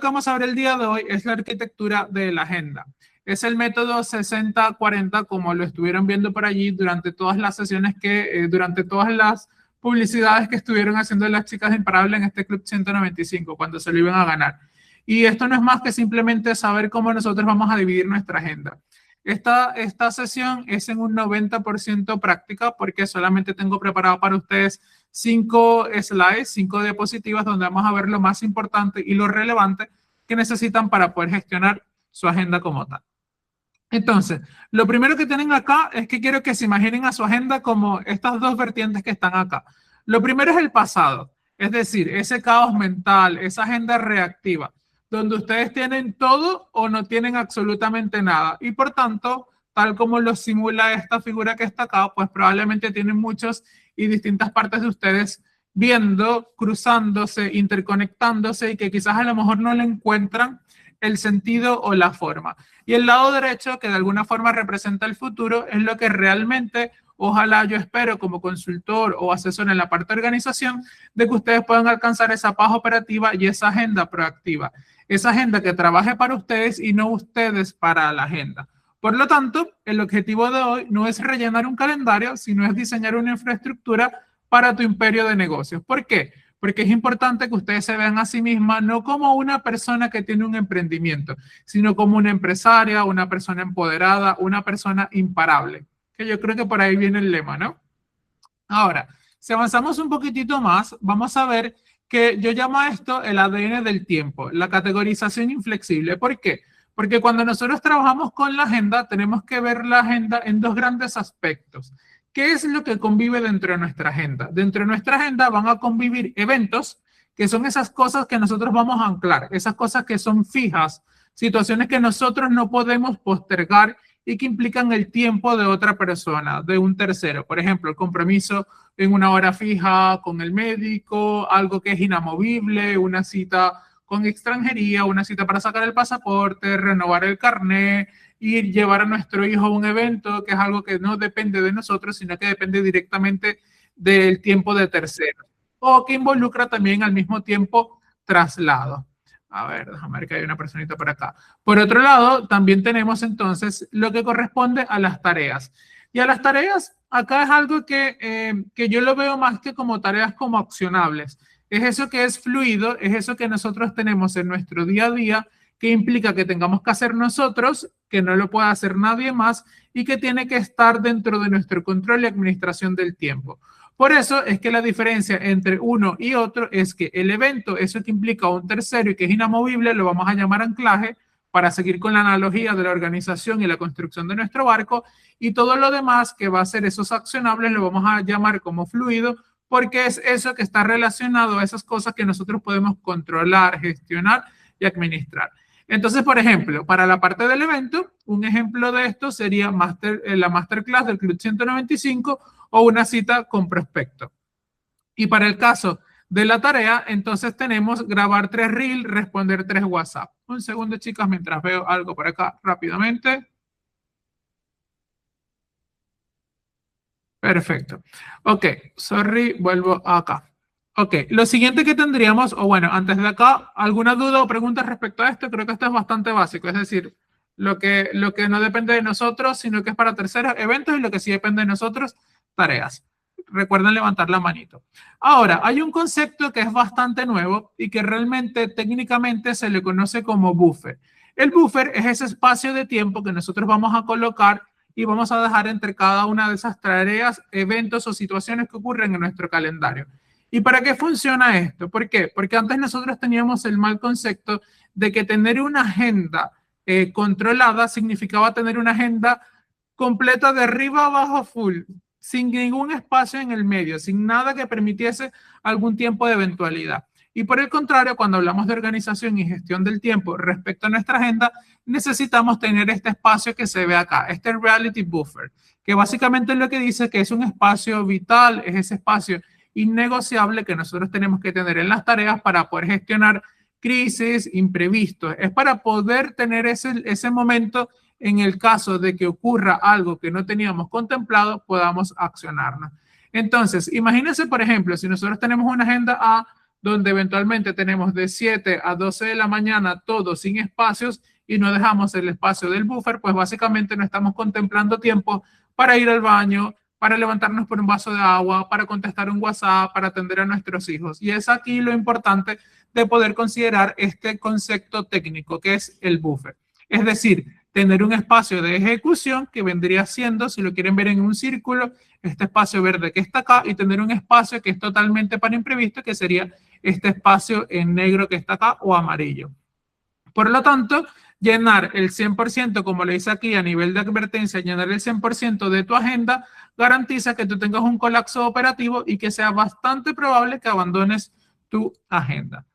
que vamos a ver el día de hoy es la arquitectura de la agenda. Es el método 60-40, como lo estuvieron viendo por allí durante todas las sesiones durante todas las publicidades que estuvieron haciendo las chicas de Imparable en este Club 195, cuando se lo iban a ganar. Y esto no es más que simplemente saber cómo nosotros vamos a dividir nuestra agenda. Esta sesión es en un 90% práctica porque solamente tengo preparado para ustedes 5 slides, 5 diapositivas donde vamos a ver lo más importante y lo relevante que necesitan para poder gestionar su agenda como tal. Entonces, lo primero que tienen acá es que quiero que se imaginen a su agenda como estas dos vertientes que están acá. Lo primero es el pasado, es decir, ese caos mental, esa agenda reactiva, donde ustedes tienen todo o no tienen absolutamente nada. Y por tanto, tal como lo simula esta figura que está acá, pues probablemente tienen muchos y distintas partes de ustedes viendo, cruzándose, interconectándose y que quizás a lo mejor no le encuentran el sentido o la forma. Y el lado derecho, que de alguna forma representa el futuro, es lo que realmente, ojalá yo espero como consultor o asesor en la parte de organización, de que ustedes puedan alcanzar esa paz operativa y esa agenda proactiva. Esa agenda que trabaje para ustedes y no ustedes para la agenda. Por lo tanto, el objetivo de hoy no es rellenar un calendario, sino es diseñar una infraestructura para tu imperio de negocios. ¿Por qué? Porque es importante que ustedes se vean a sí mismas no como una persona que tiene un emprendimiento, sino como una empresaria, una persona empoderada, una persona imparable. Que yo creo que por ahí viene el lema, ¿no? Ahora, si avanzamos un poquitito más, vamos a ver que yo llamo a esto el ADN del tiempo, la categorización inflexible. ¿Por qué? Porque cuando nosotros trabajamos con la agenda, tenemos que ver la agenda en dos grandes aspectos. ¿Qué es lo que convive dentro de nuestra agenda? Dentro de nuestra agenda van a convivir eventos, que son esas cosas que nosotros vamos a anclar, esas cosas que son fijas, situaciones que nosotros no podemos postergar y que implican el tiempo de otra persona, de un tercero. Por ejemplo, el compromiso en una hora fija con el médico, algo que es inamovible, una cita con extranjería, una cita para sacar el pasaporte, renovar el carnet, ir llevar a nuestro hijo a un evento, que es algo que no depende de nosotros, sino que depende directamente del tiempo de terceros, o que involucra también al mismo tiempo traslado. A ver, déjame ver que hay una personita por acá. Por otro lado, también tenemos entonces lo que corresponde a las tareas. Y a las tareas, acá es algo que yo lo veo más que como tareas como accionables. Es eso que es fluido, es eso que nosotros tenemos en nuestro día a día, que implica que tengamos que hacer nosotros, que no lo pueda hacer nadie más y que tiene que estar dentro de nuestro control y administración del tiempo. Por eso es que la diferencia entre uno y otro es que el evento, eso que implica un tercero y que es inamovible, lo vamos a llamar anclaje para seguir con la analogía de la organización y la construcción de nuestro barco, y todo lo demás que va a ser esos accionables lo vamos a llamar como fluido, porque es eso que está relacionado a esas cosas que nosotros podemos controlar, gestionar y administrar. Entonces, por ejemplo, para la parte del evento, un ejemplo de esto sería la masterclass del Club 195 o una cita con prospecto. Y para el caso de la tarea, entonces tenemos grabar 3 reels, responder 3 WhatsApp. Un segundo, chicas, mientras veo algo por acá rápidamente. Perfecto. Ok, sorry, vuelvo acá. Ok, lo siguiente que tendríamos, o bueno, antes de acá, ¿alguna duda o pregunta respecto a esto? Creo que esto es bastante básico, es decir, lo que no depende de nosotros, sino que es para terceros eventos, y lo que sí depende de nosotros, tareas. Recuerden levantar la manito. Ahora, hay un concepto que es bastante nuevo y que realmente técnicamente se le conoce como buffer. El buffer es ese espacio de tiempo que nosotros vamos a colocar y vamos a dejar entre cada una de esas tareas, eventos o situaciones que ocurren en nuestro calendario. ¿Y para qué funciona esto? ¿Por qué? Porque antes nosotros teníamos el mal concepto de que tener una agenda controlada significaba tener una agenda completa de arriba a abajo full, sin ningún espacio en el medio, sin nada que permitiese algún tiempo de eventualidad. Y por el contrario, cuando hablamos de organización y gestión del tiempo respecto a nuestra agenda, necesitamos tener este espacio que se ve acá, este reality buffer, que básicamente es lo que dice que es un espacio vital, es ese espacio innegociable que nosotros tenemos que tener en las tareas para poder gestionar crisis, imprevistos. Es para poder tener ese momento en el caso de que ocurra algo que no teníamos contemplado, podamos accionarnos. Entonces, imagínense, por ejemplo, si nosotros tenemos una agenda A donde eventualmente tenemos de 7 a 12 de la mañana todo sin espacios y no dejamos el espacio del buffer, pues básicamente no estamos contemplando tiempo para ir al baño, para levantarnos por un vaso de agua, para contestar un WhatsApp, para atender a nuestros hijos. Y es aquí lo importante de poder considerar este concepto técnico que es el buffer. Es decir, tener un espacio de ejecución que vendría siendo, si lo quieren ver en un círculo, este espacio verde que está acá y tener un espacio que es totalmente para imprevisto, que sería este espacio en negro que está acá o amarillo. Por lo tanto, llenar el 100%, como le dice aquí a nivel de advertencia, llenar el 100% de tu agenda garantiza que tú tengas un colapso operativo y que sea bastante probable que abandones tu agenda.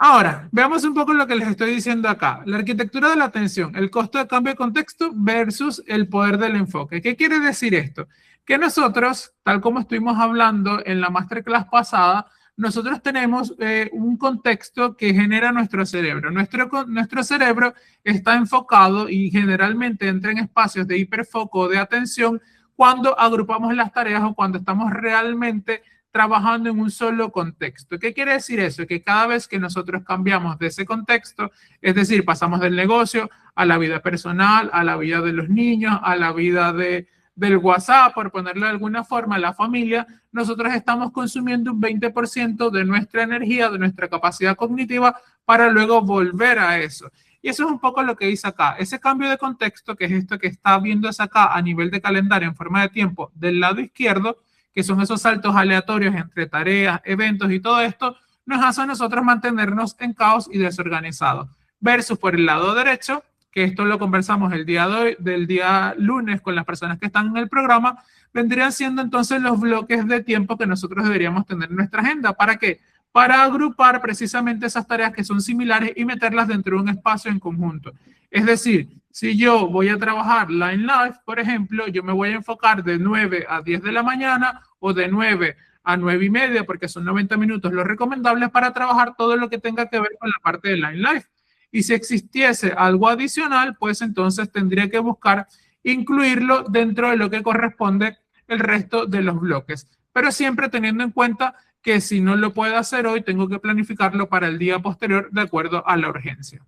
Ahora, veamos un poco lo que les estoy diciendo acá. La arquitectura de la atención, el costo de cambio de contexto versus el poder del enfoque. ¿Qué quiere decir esto? Que nosotros, tal como estuvimos hablando en la masterclass pasada, nosotros tenemos un contexto que genera nuestro cerebro. Nuestro cerebro está enfocado y generalmente entra en espacios de hiperfoco o de atención cuando agrupamos las tareas o cuando estamos realmente trabajando en un solo contexto. ¿Qué quiere decir eso? Que cada vez que nosotros cambiamos de ese contexto, es decir, pasamos del negocio a la vida personal, a la vida de los niños, a la vida del WhatsApp, por ponerlo de alguna forma, la familia, nosotros estamos consumiendo un 20% de nuestra energía, de nuestra capacidad cognitiva, para luego volver a eso. Y eso es un poco lo que dice acá. Ese cambio de contexto, que es esto que está viéndose acá a nivel de calendario en forma de tiempo del lado izquierdo, que son esos saltos aleatorios entre tareas, eventos y todo esto, nos hace a nosotros mantenernos en caos y desorganizados. Versus por el lado derecho, que esto lo conversamos el día de hoy, del día lunes con las personas que están en el programa, vendrían siendo entonces los bloques de tiempo que nosotros deberíamos tener en nuestra agenda. ¿Para qué? Para agrupar precisamente esas tareas que son similares y meterlas dentro de un espacio en conjunto. Es decir, si yo voy a trabajar Line Life, por ejemplo, yo me voy a enfocar de 9 a 10 de la mañana o de 9 a 9 y media, porque son 90 minutos los recomendables para trabajar todo lo que tenga que ver con la parte de Line Life. Y si existiese algo adicional, pues entonces tendría que buscar incluirlo dentro de lo que corresponde el resto de los bloques. Pero siempre teniendo en cuenta que si no lo puedo hacer hoy, tengo que planificarlo para el día posterior de acuerdo a la urgencia.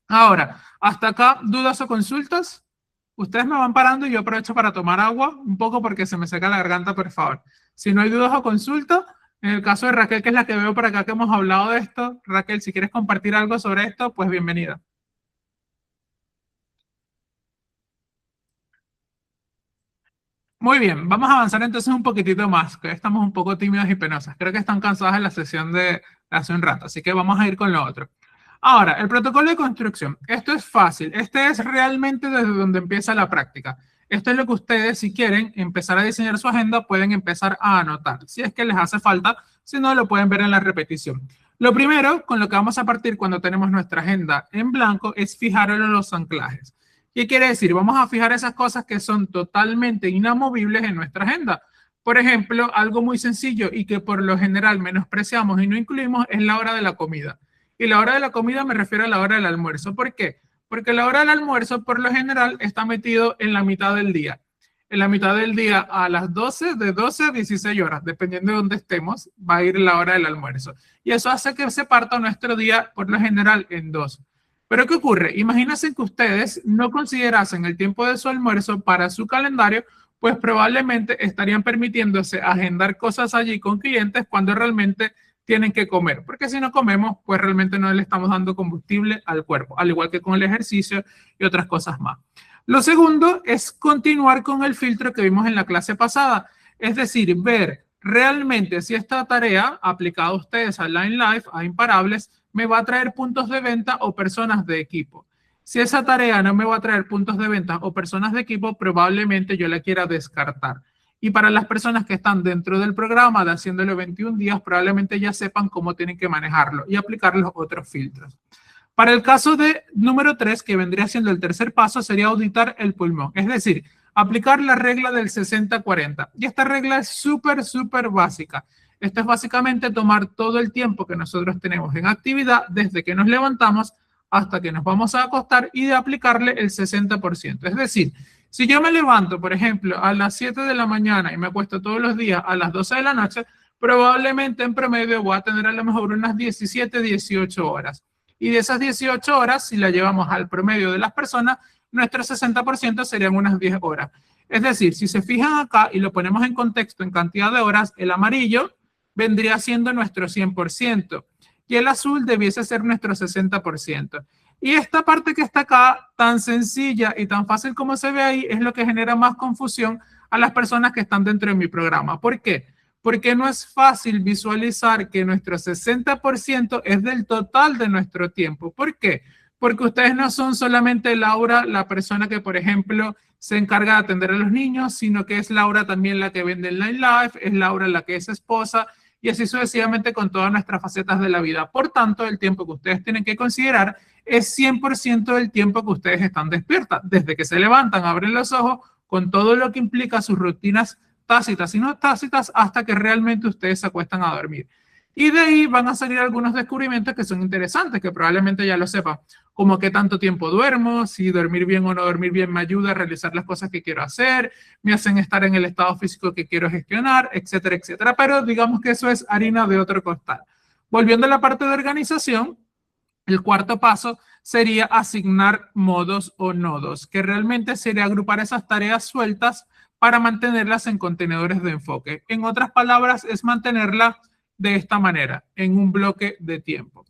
Ahora, hasta acá, ¿dudas o consultas? Ustedes me van parando y yo aprovecho para tomar agua un poco porque se me seca la garganta, por favor. Si no hay dudas o consultas, en el caso de Raquel, que es la que veo por acá que hemos hablado de esto, Raquel, si quieres compartir algo sobre esto, pues bienvenida. Muy bien, vamos a avanzar entonces un poquitito más, que estamos un poco tímidas y penosas. Creo que están cansadas de la sesión de hace un rato, así que vamos a ir con lo otro. Ahora, el protocolo de construcción. Esto es fácil. Este es realmente desde donde empieza la práctica. Esto es lo que ustedes, si quieren empezar a diseñar su agenda, pueden empezar a anotar. Si es que les hace falta, si no, lo pueden ver en la repetición. Lo primero con lo que vamos a partir cuando tenemos nuestra agenda en blanco es fijar los anclajes. ¿Qué quiere decir? Vamos a fijar esas cosas que son totalmente inamovibles en nuestra agenda. Por ejemplo, algo muy sencillo y que por lo general menospreciamos y no incluimos es la hora de la comida. Y la hora de la comida me refiero a la hora del almuerzo. ¿Por qué? Porque la hora del almuerzo por lo general está metido en la mitad del día. En la mitad del día a las 12, de 12 a 16 horas, dependiendo de dónde estemos, va a ir la hora del almuerzo. Y eso hace que se parta nuestro día por lo general en dos. Pero ¿qué ocurre? Imagínense que ustedes no considerasen el tiempo de su almuerzo para su calendario, pues probablemente estarían permitiéndose agendar cosas allí con clientes cuando realmente tienen que comer, porque si no comemos, pues realmente no le estamos dando combustible al cuerpo, al igual que con el ejercicio y otras cosas más. Lo segundo es continuar con el filtro que vimos en la clase pasada, es decir, ver realmente si esta tarea aplicada a ustedes a Line Life, a Imparables, me va a traer puntos de venta o personas de equipo. Si esa tarea no me va a traer puntos de venta o personas de equipo, probablemente yo la quiera descartar. Y para las personas que están dentro del programa de Haciéndolo 21 días, probablemente ya sepan cómo tienen que manejarlo y aplicar los otros filtros. Para el caso de número 3, que vendría siendo el tercer paso, sería auditar el pulmón. Es decir, aplicar la regla del 60-40. Y esta regla es súper básica. Esto es básicamente tomar todo el tiempo que nosotros tenemos en actividad, desde que nos levantamos hasta que nos vamos a acostar, y de aplicarle el 60%. Es decir, si yo me levanto, por ejemplo, a las 7 de la mañana y me acuesto todos los días a las 12 de la noche, probablemente en promedio voy a tener a lo mejor unas 17, 18 horas. Y de esas 18 horas, si la llevamos al promedio de las personas, nuestro 60% serían unas 10 horas. Es decir, si se fijan acá y lo ponemos en contexto en cantidad de horas, el amarillo vendría siendo nuestro 100% y el azul debiese ser nuestro 60%. Y esta parte que está acá, tan sencilla y tan fácil como se ve ahí, es lo que genera más confusión a las personas que están dentro de mi programa. ¿Por qué? Porque no es fácil visualizar que nuestro 60% es del total de nuestro tiempo. ¿Por qué? Porque ustedes no son solamente Laura, la persona que, por ejemplo, se encarga de atender a los niños, sino que es Laura también la que vende en Line Life, es Laura la que es esposa, y así sucesivamente con todas nuestras facetas de la vida. Por tanto, el tiempo que ustedes tienen que considerar es 100% del tiempo que ustedes están despiertas, desde que se levantan, abren los ojos, con todo lo que implica sus rutinas tácitas y no tácitas, hasta que realmente ustedes se acuestan a dormir. Y de ahí van a salir algunos descubrimientos que son interesantes, que probablemente ya lo sepan, como qué tanto tiempo duermo, si dormir bien o no dormir bien me ayuda a realizar las cosas que quiero hacer, me hacen estar en el estado físico que quiero gestionar, etcétera, etcétera. Pero digamos que eso es harina de otro costal. Volviendo a la parte de organización, el cuarto paso sería asignar modos o nodos, que realmente sería agrupar esas tareas sueltas para mantenerlas en contenedores de enfoque. En otras palabras, es mantenerla de esta manera, en un bloque de tiempo.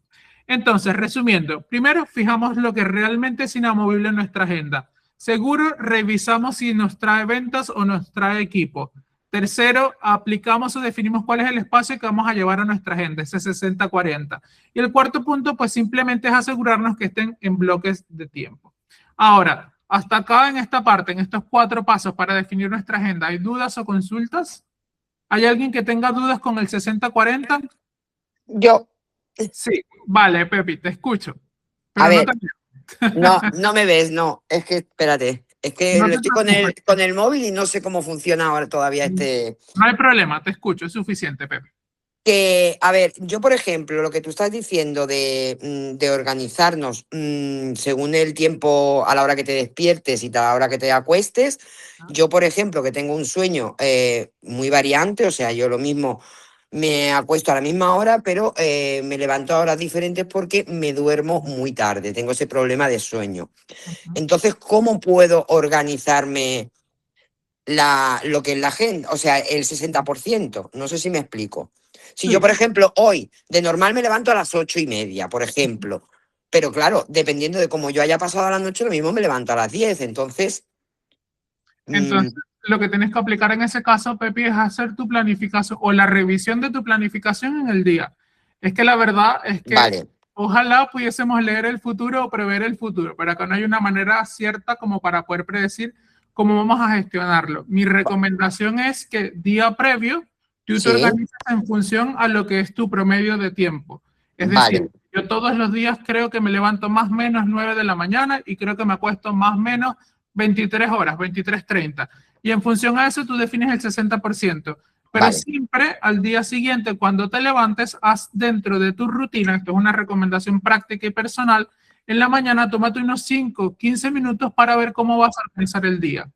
Entonces, resumiendo, primero fijamos lo que realmente es inamovible en nuestra agenda. Seguro, revisamos si nos trae ventas o nos trae equipo. Tercero, aplicamos o definimos cuál es el espacio que vamos a llevar a nuestra agenda, ese 60-40. Y el cuarto punto, pues simplemente es asegurarnos que estén en bloques de tiempo. Ahora, hasta acá en esta parte, en estos 4 pasos para definir nuestra agenda, ¿hay dudas o consultas? ¿Hay alguien que tenga dudas con el 60-40? Yo. Sí, vale, Pepi, te escucho. A Pero no te... ver, no me ves, no. Es que, espérate, es que No lo te estoy preocupes. con el móvil y no sé cómo funciona ahora todavía este. No hay problema, te escucho, es suficiente, Pepi. Que, a ver, yo, por ejemplo, lo que tú estás diciendo de organizarnos según el tiempo a la hora que te despiertes y a la hora que te acuestes, yo, por ejemplo, que tengo un sueño muy variante, o sea, yo lo mismo me acuesto a la misma hora, pero me levanto a horas diferentes porque me duermo muy tarde, tengo ese problema de sueño. Entonces, ¿cómo puedo organizarme lo que es la agenda? O sea, el 60%. No sé si me explico. Si yo, Sí. por ejemplo, hoy de normal me levanto a las 8:30, por ejemplo, pero claro, dependiendo de cómo yo haya pasado la noche, lo mismo me levanto a las 10. Entonces, Entonces, mm, lo que tienes que aplicar en ese caso, Pepi, es hacer tu planificación o la revisión de tu planificación en el día. Es que la verdad es que vale, ojalá pudiésemos leer el futuro o prever el futuro, pero acá no hay una manera cierta como para poder predecir cómo vamos a gestionarlo. Mi recomendación es que día previo tú te sí, organizas en función a lo que es tu promedio de tiempo. Es decir, vale, yo todos los días creo que me levanto más o menos 9 de la mañana y creo que me acuesto más o menos 23 horas, 23:30. Y en función a eso tú defines el 60%. Pero vale, siempre al día siguiente, cuando te levantes, haz dentro de tu rutina, esto es una recomendación práctica y personal, en la mañana tómate unos 5, 15 minutos para ver cómo vas a organizar el día.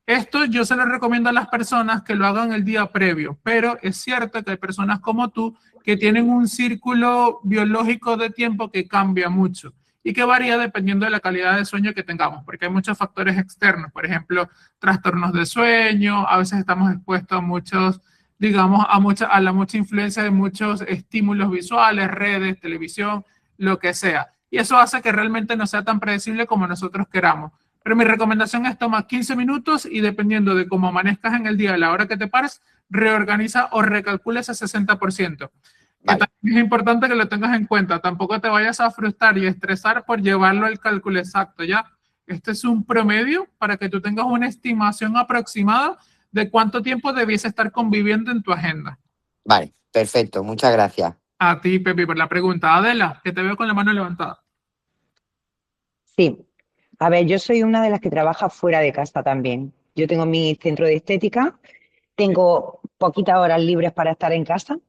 Esto yo se lo recomiendo a las personas que lo hagan el día previo, pero es cierto que hay personas como tú que tienen un círculo biológico de tiempo que cambia mucho y que varía dependiendo de la calidad de sueño que tengamos, porque hay muchos factores externos, por ejemplo, trastornos de sueño, a veces estamos expuestos a muchos, digamos, a la mucha influencia de muchos estímulos visuales, redes, televisión, lo que sea. Y eso hace que realmente no sea tan predecible como nosotros queramos. Pero mi recomendación es tomar 15 minutos y dependiendo de cómo amanezcas en el día, a la hora que te pares, reorganiza o recalcula ese 60%. Que vale. también es importante que lo tengas en cuenta. Tampoco te vayas a frustrar y estresar por llevarlo al cálculo exacto, ¿ya? Este es un promedio para que tú tengas una estimación aproximada de cuánto tiempo debiese estar conviviendo en tu agenda. Vale, perfecto, muchas gracias. A ti, Pepe, por la pregunta. Adela, que te veo con la mano levantada. Sí, a ver, yo soy una de las que trabaja fuera de casa también. Yo tengo mi centro de estética, tengo poquitas horas libres para estar en casa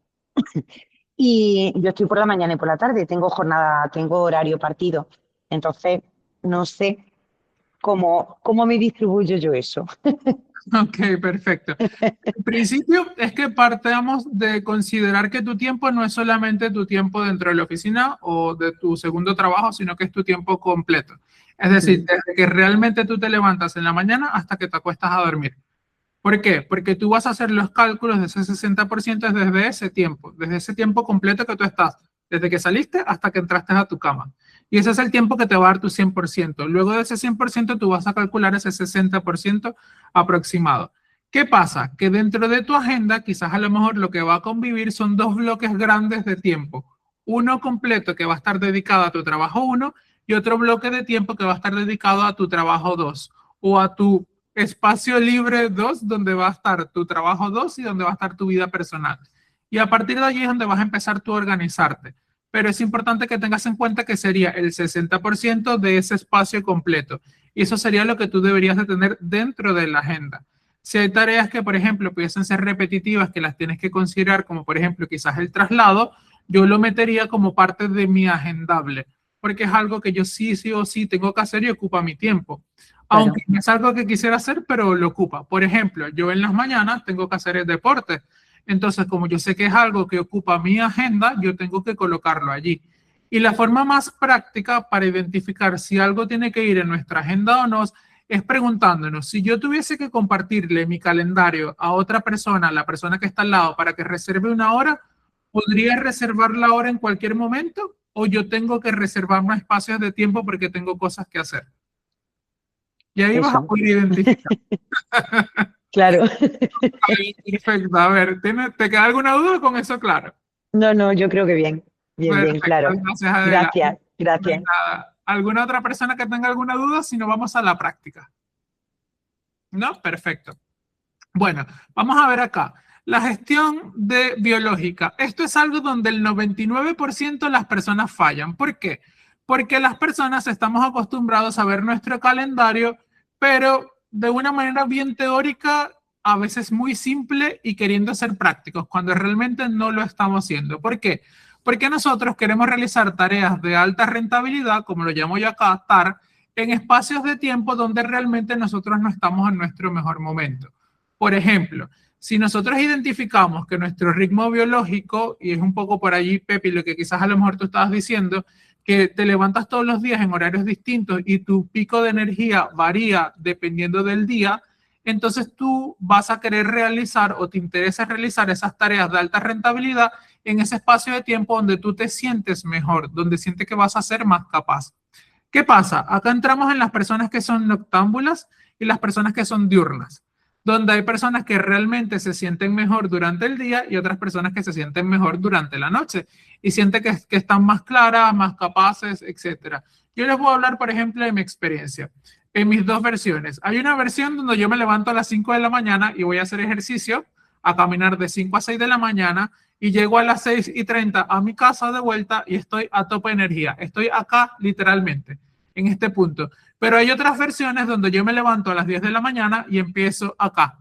y yo estoy por la mañana y por la tarde, tengo jornada, tengo horario partido. Entonces, no sé, cómo me distribuyo yo eso. Ok, perfecto. En principio es que partamos de considerar que tu tiempo no es solamente tu tiempo dentro de la oficina o de tu segundo trabajo, sino que es tu tiempo completo. Es decir, desde que realmente tú te levantas en la mañana hasta que te acuestas a dormir. ¿Por qué? Porque tú vas a hacer los cálculos de ese 60% desde ese tiempo completo que tú estás, desde que saliste hasta que entraste a tu cama. Y ese es el tiempo que te va a dar tu 100%. Luego de ese 100%, tú vas a calcular ese 60% aproximado. ¿Qué pasa? Que dentro de tu agenda, quizás a lo mejor lo que va a convivir son dos bloques grandes de tiempo. Uno completo que va a estar dedicado a tu trabajo 1 y otro bloque de tiempo que va a estar dedicado a tu trabajo 2 o a tu espacio libre 2, donde va a estar tu trabajo 2 y donde va a estar tu vida personal. Y a partir de allí es donde vas a empezar tú a organizarte. Pero es importante que tengas en cuenta que sería el 60% de ese espacio completo. Y eso sería lo que tú deberías de tener dentro de la agenda. Si hay tareas que, por ejemplo, pudiesen ser repetitivas, que las tienes que considerar, como por ejemplo quizás el traslado, yo lo metería como parte de mi agendable, porque es algo que yo sí o sí tengo que hacer y ocupa mi tiempo. Aunque no es algo que quisiera hacer, pero lo ocupa. Por ejemplo, yo en las mañanas tengo que hacer el deporte. Entonces, como yo sé que es algo que ocupa mi agenda, yo tengo que colocarlo allí. Y la forma más práctica para identificar si algo tiene que ir en nuestra agenda o no es preguntándonos, si yo tuviese que compartirle mi calendario a otra persona, la persona que está al lado, para que reserve una hora, ¿podría reservar la hora en cualquier momento? ¿O yo tengo que reservar más espacios de tiempo porque tengo cosas que hacer? Y ahí vas a Eso, poder identificar. claro. Perfecto. A ver, ¿te queda alguna duda con eso? Claro. No, yo creo que bien, bien, Perfecto. claro. Gracias, Adela. Gracias, No hay gracias. nada. ¿Alguna otra persona que tenga alguna duda? Si no, vamos a la práctica. ¿No? Perfecto. Bueno, vamos a ver acá. La gestión de biológica. Esto es algo donde el 99% de las personas fallan. ¿Por qué? Porque las personas estamos acostumbrados a ver nuestro calendario, pero de una manera bien teórica, a veces muy simple y queriendo ser prácticos, cuando realmente no lo estamos haciendo. ¿Por qué? Porque nosotros queremos realizar tareas de alta rentabilidad, como lo llamo yo acá, TAR, en espacios de tiempo donde realmente nosotros no estamos en nuestro mejor momento. Por ejemplo, si nosotros identificamos que nuestro ritmo biológico, y es un poco por allí, Pepi, lo que quizás a lo mejor tú estabas diciendo, que te levantas todos los días en horarios distintos y tu pico de energía varía dependiendo del día, entonces tú vas a querer realizar o te interesa realizar esas tareas de alta rentabilidad en ese espacio de tiempo donde tú te sientes mejor, donde sientes que vas a ser más capaz. ¿Qué pasa? Acá entramos en las personas que son noctámbulas y las personas que son diurnas, donde hay personas que realmente se sienten mejor durante el día y otras personas que se sienten mejor durante la noche y sienten que están más claras, más capaces, etc. Yo les voy a hablar, por ejemplo, de mi experiencia. En mis dos versiones. Hay una versión donde yo me levanto a las 5 de la mañana y voy a hacer ejercicio, a caminar de 5 a 6 de la mañana y llego a las 6:30 a mi casa de vuelta y estoy a tope de energía. Estoy acá literalmente, en este punto. Pero hay otras versiones donde yo me levanto a las 10 de la mañana y empiezo acá.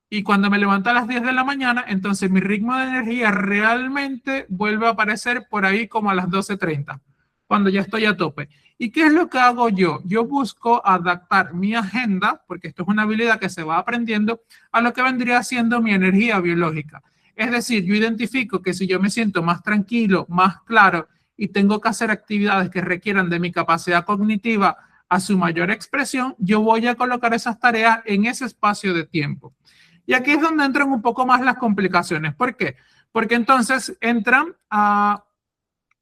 Y cuando me levanto a las 10 de la mañana, entonces mi ritmo de energía realmente vuelve a aparecer por ahí como a las 12:30, cuando ya estoy a tope. ¿Y qué es lo que hago yo? Yo busco adaptar mi agenda, porque esto es una habilidad que se va aprendiendo, a lo que vendría siendo mi energía biológica. Es decir, yo identifico que si yo me siento más tranquilo, más claro y tengo que hacer actividades que requieran de mi capacidad cognitiva a su mayor expresión, yo voy a colocar esas tareas en ese espacio de tiempo. Y aquí es donde entran un poco más las complicaciones. ¿Por qué? Porque entonces entran a,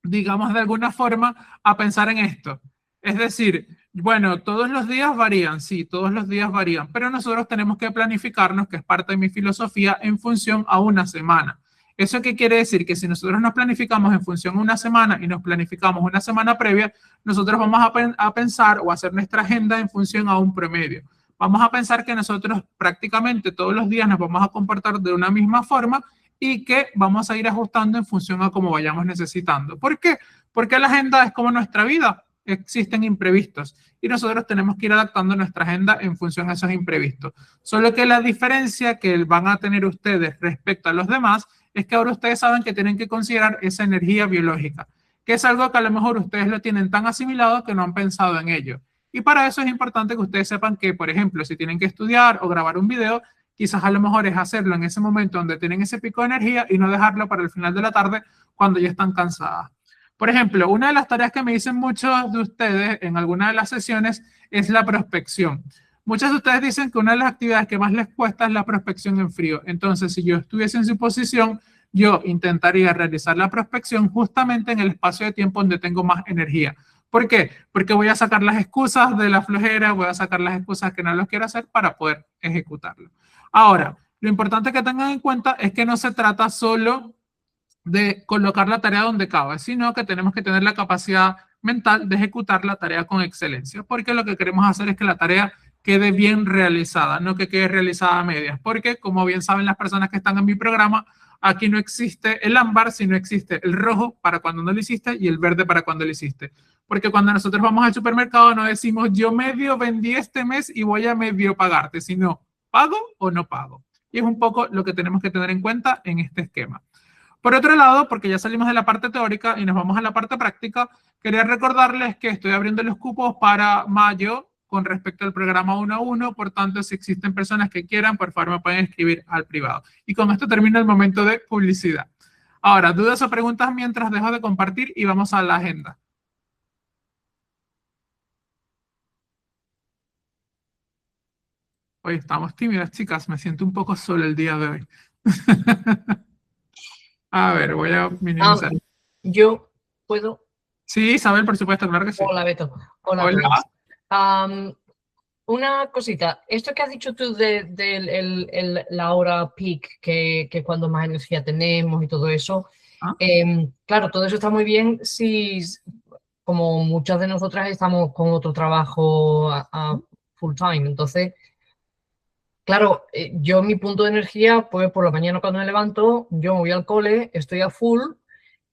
digamos de alguna forma, a pensar en esto. Es decir, bueno, todos los días varían, sí, todos los días varían, pero nosotros tenemos que planificarnos, que es parte de mi filosofía, en función a una semana. ¿Eso qué quiere decir? Que si nosotros nos planificamos en función a una semana y nos planificamos una semana previa, nosotros vamos a pensar o hacer nuestra agenda en función a un promedio. Vamos a pensar que nosotros prácticamente todos los días nos vamos a comportar de una misma forma y que vamos a ir ajustando en función a cómo vayamos necesitando. ¿Por qué? Porque la agenda es como nuestra vida, existen imprevistos y nosotros tenemos que ir adaptando nuestra agenda en función a esos imprevistos. Solo que la diferencia que van a tener ustedes respecto a los demás es que ahora ustedes saben que tienen que considerar esa energía biológica, que es algo que a lo mejor ustedes lo tienen tan asimilado que no han pensado en ello. Y para eso es importante que ustedes sepan que, por ejemplo, si tienen que estudiar o grabar un video, quizás a lo mejor es hacerlo en ese momento donde tienen ese pico de energía y no dejarlo para el final de la tarde cuando ya están cansadas. Por ejemplo, una de las tareas que me dicen muchos de ustedes en alguna de las sesiones es la prospección. Muchos de ustedes dicen que una de las actividades que más les cuesta es la prospección en frío. Entonces, si yo estuviese en su posición, yo intentaría realizar la prospección justamente en el espacio de tiempo donde tengo más energía. ¿Por qué? Porque voy a sacar las excusas de la flojera, voy a sacar las excusas que no los quiero hacer para poder ejecutarlo. Ahora, lo importante que tengan en cuenta es que no se trata solo de colocar la tarea donde cabe, sino que tenemos que tener la capacidad mental de ejecutar la tarea con excelencia, porque lo que queremos hacer es que la tarea quede bien realizada, no que quede realizada a medias, porque como bien saben las personas que están en mi programa, aquí no existe el ámbar, sino existe el rojo para cuando no lo hiciste y el verde para cuando lo hiciste. Porque cuando nosotros vamos al supermercado no decimos yo medio vendí este mes y voy a medio pagarte, sino pago o no pago. Y es un poco lo que tenemos que tener en cuenta en este esquema. Por otro lado, porque ya salimos de la parte teórica y nos vamos a la parte práctica, quería recordarles que estoy abriendo los cupos para mayo con respecto al programa 1 a 1, por tanto, si existen personas que quieran, por favor me pueden escribir al privado. Y con esto termino el momento de publicidad. Ahora, dudas o preguntas mientras dejo de compartir y vamos a la agenda. Hoy estamos tímidas, chicas, me siento un poco sola el día de hoy. A ver, voy a minimizar. Yo puedo. Sí, Isabel, por supuesto, claro que sí. Hola, Beto. Hola. Hola. Una cosita, esto que has dicho tú de la hora peak, que cuando más energía tenemos y todo eso, claro, todo eso está muy bien si, como muchas de nosotras estamos con otro trabajo a full time, entonces, claro, yo mi punto de energía, pues por la mañana cuando me levanto, yo me voy al cole, estoy a full.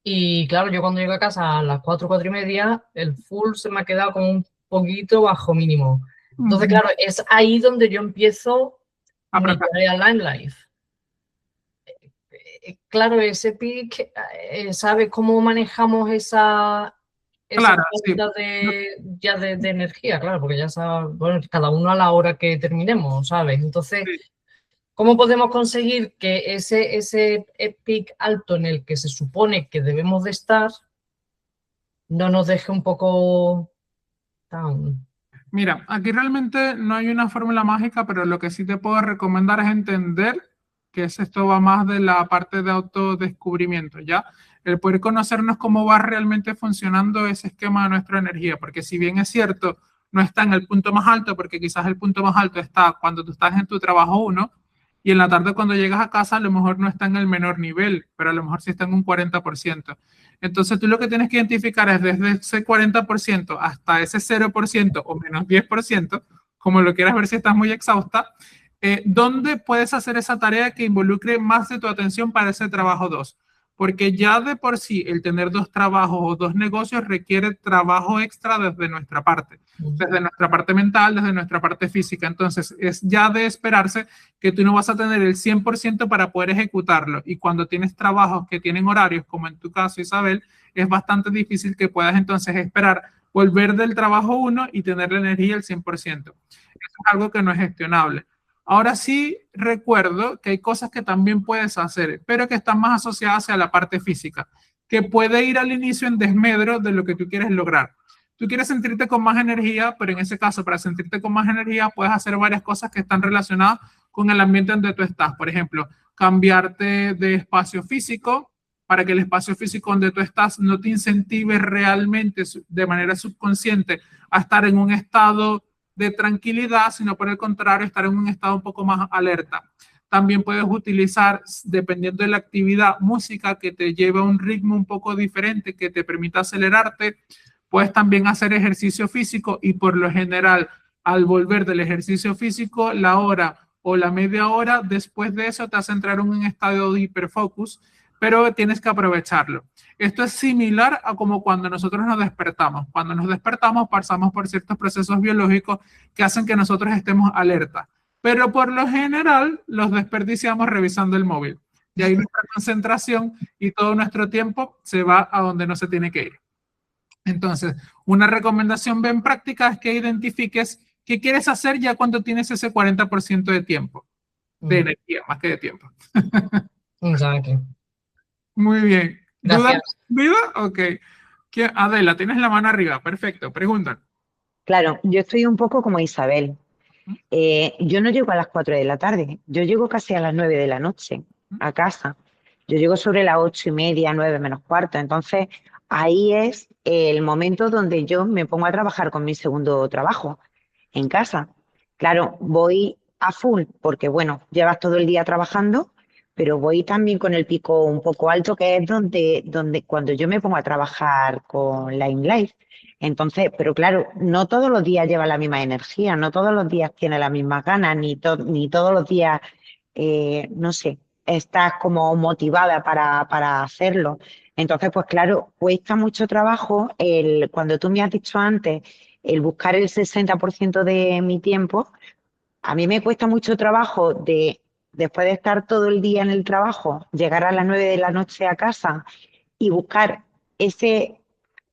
Y claro, yo cuando llego a casa a las 4, 4 y media, el full se me ha quedado como un poquito bajo mínimo. Entonces, claro, es ahí donde yo empiezo mi tarea Line Life. Claro, ese peak, ¿sabes cómo manejamos esa Claro, falta de energía? Claro, porque ya sabes, bueno, cada uno a la hora que terminemos, ¿sabes? Entonces, ¿cómo podemos conseguir que ese peak alto en el que se supone que debemos de estar no nos deje un poco down? Mira, aquí realmente no hay una fórmula mágica, pero lo que sí te puedo recomendar es entender que esto va más de la parte de autodescubrimiento, ¿ya? El poder conocernos cómo va realmente funcionando ese esquema de nuestra energía, porque si bien es cierto, no está en el punto más alto, porque quizás el punto más alto está cuando tú estás en tu trabajo 1, y en la tarde cuando llegas a casa a lo mejor no está en el menor nivel, pero a lo mejor sí está en un 40%. Entonces tú lo que tienes que identificar es desde ese 40% hasta ese 0% o menos 10%, como lo quieras ver si estás muy exhausta, ¿dónde puedes hacer esa tarea que involucre más de tu atención para ese trabajo 2? Porque ya de por sí el tener 2 trabajos o 2 negocios requiere trabajo extra desde nuestra parte mental, desde nuestra parte física. Entonces es ya de esperarse que tú no vas a tener el 100% para poder ejecutarlo. Y cuando tienes trabajos que tienen horarios, como en tu caso, Isabel, es bastante difícil que puedas entonces esperar volver del trabajo 1 y tener la energía al 100%. Eso es algo que no es gestionable. Ahora sí recuerdo que hay cosas que también puedes hacer, pero que están más asociadas a la parte física, que puede ir al inicio en desmedro de lo que tú quieres lograr. Tú quieres sentirte con más energía, pero en ese caso, para sentirte con más energía, puedes hacer varias cosas que están relacionadas con el ambiente donde tú estás. Por ejemplo, cambiarte de espacio físico para que el espacio físico donde tú estás no te incentive realmente de manera subconsciente a estar en un estado de tranquilidad, sino por el contrario, estar en un estado un poco más alerta. También puedes utilizar, dependiendo de la actividad, música que te lleve a un ritmo un poco diferente, que te permita acelerarte. Puedes también hacer ejercicio físico y por lo general, al volver del ejercicio físico, la hora o la media hora después de eso te hace entrar en un estado de hiperfocus, pero tienes que aprovecharlo. Esto es similar a como cuando nosotros nos despertamos. Cuando nos despertamos pasamos por ciertos procesos biológicos que hacen que nosotros estemos alerta, pero por lo general los desperdiciamos revisando el móvil. Y ahí nuestra concentración y todo nuestro tiempo se va a donde no se tiene que ir. Entonces, una recomendación bien práctica es que identifiques qué quieres hacer ya cuando tienes ese 40% de tiempo, de energía, más que de tiempo. Exacto. Muy bien. ¿Duda? Gracias. ¿Duda? Ok. Adela, tienes la mano arriba. Perfecto. Pregunta. Claro, yo estoy un poco como Isabel. Yo no llego a las 4 de la tarde, yo llego casi a las 9 de la noche a casa. Yo llego sobre las 8:30, 9 menos cuarto. Entonces, ahí es el momento donde yo me pongo a trabajar con mi segundo trabajo en casa. Claro, voy a full porque, bueno, llevas todo el día trabajando, pero voy también con el pico un poco alto, que es donde cuando yo me pongo a trabajar con Line Life. Entonces, pero claro, no todos los días lleva la misma energía, no todos los días tiene las mismas ganas, ni todos los días, no sé, estás como motivada para hacerlo. Entonces, pues claro, cuesta mucho trabajo cuando tú me has dicho antes, el buscar el 60% de mi tiempo, a mí me cuesta mucho trabajo después de estar todo el día en el trabajo, llegar a las 9 de la noche a casa y buscar ese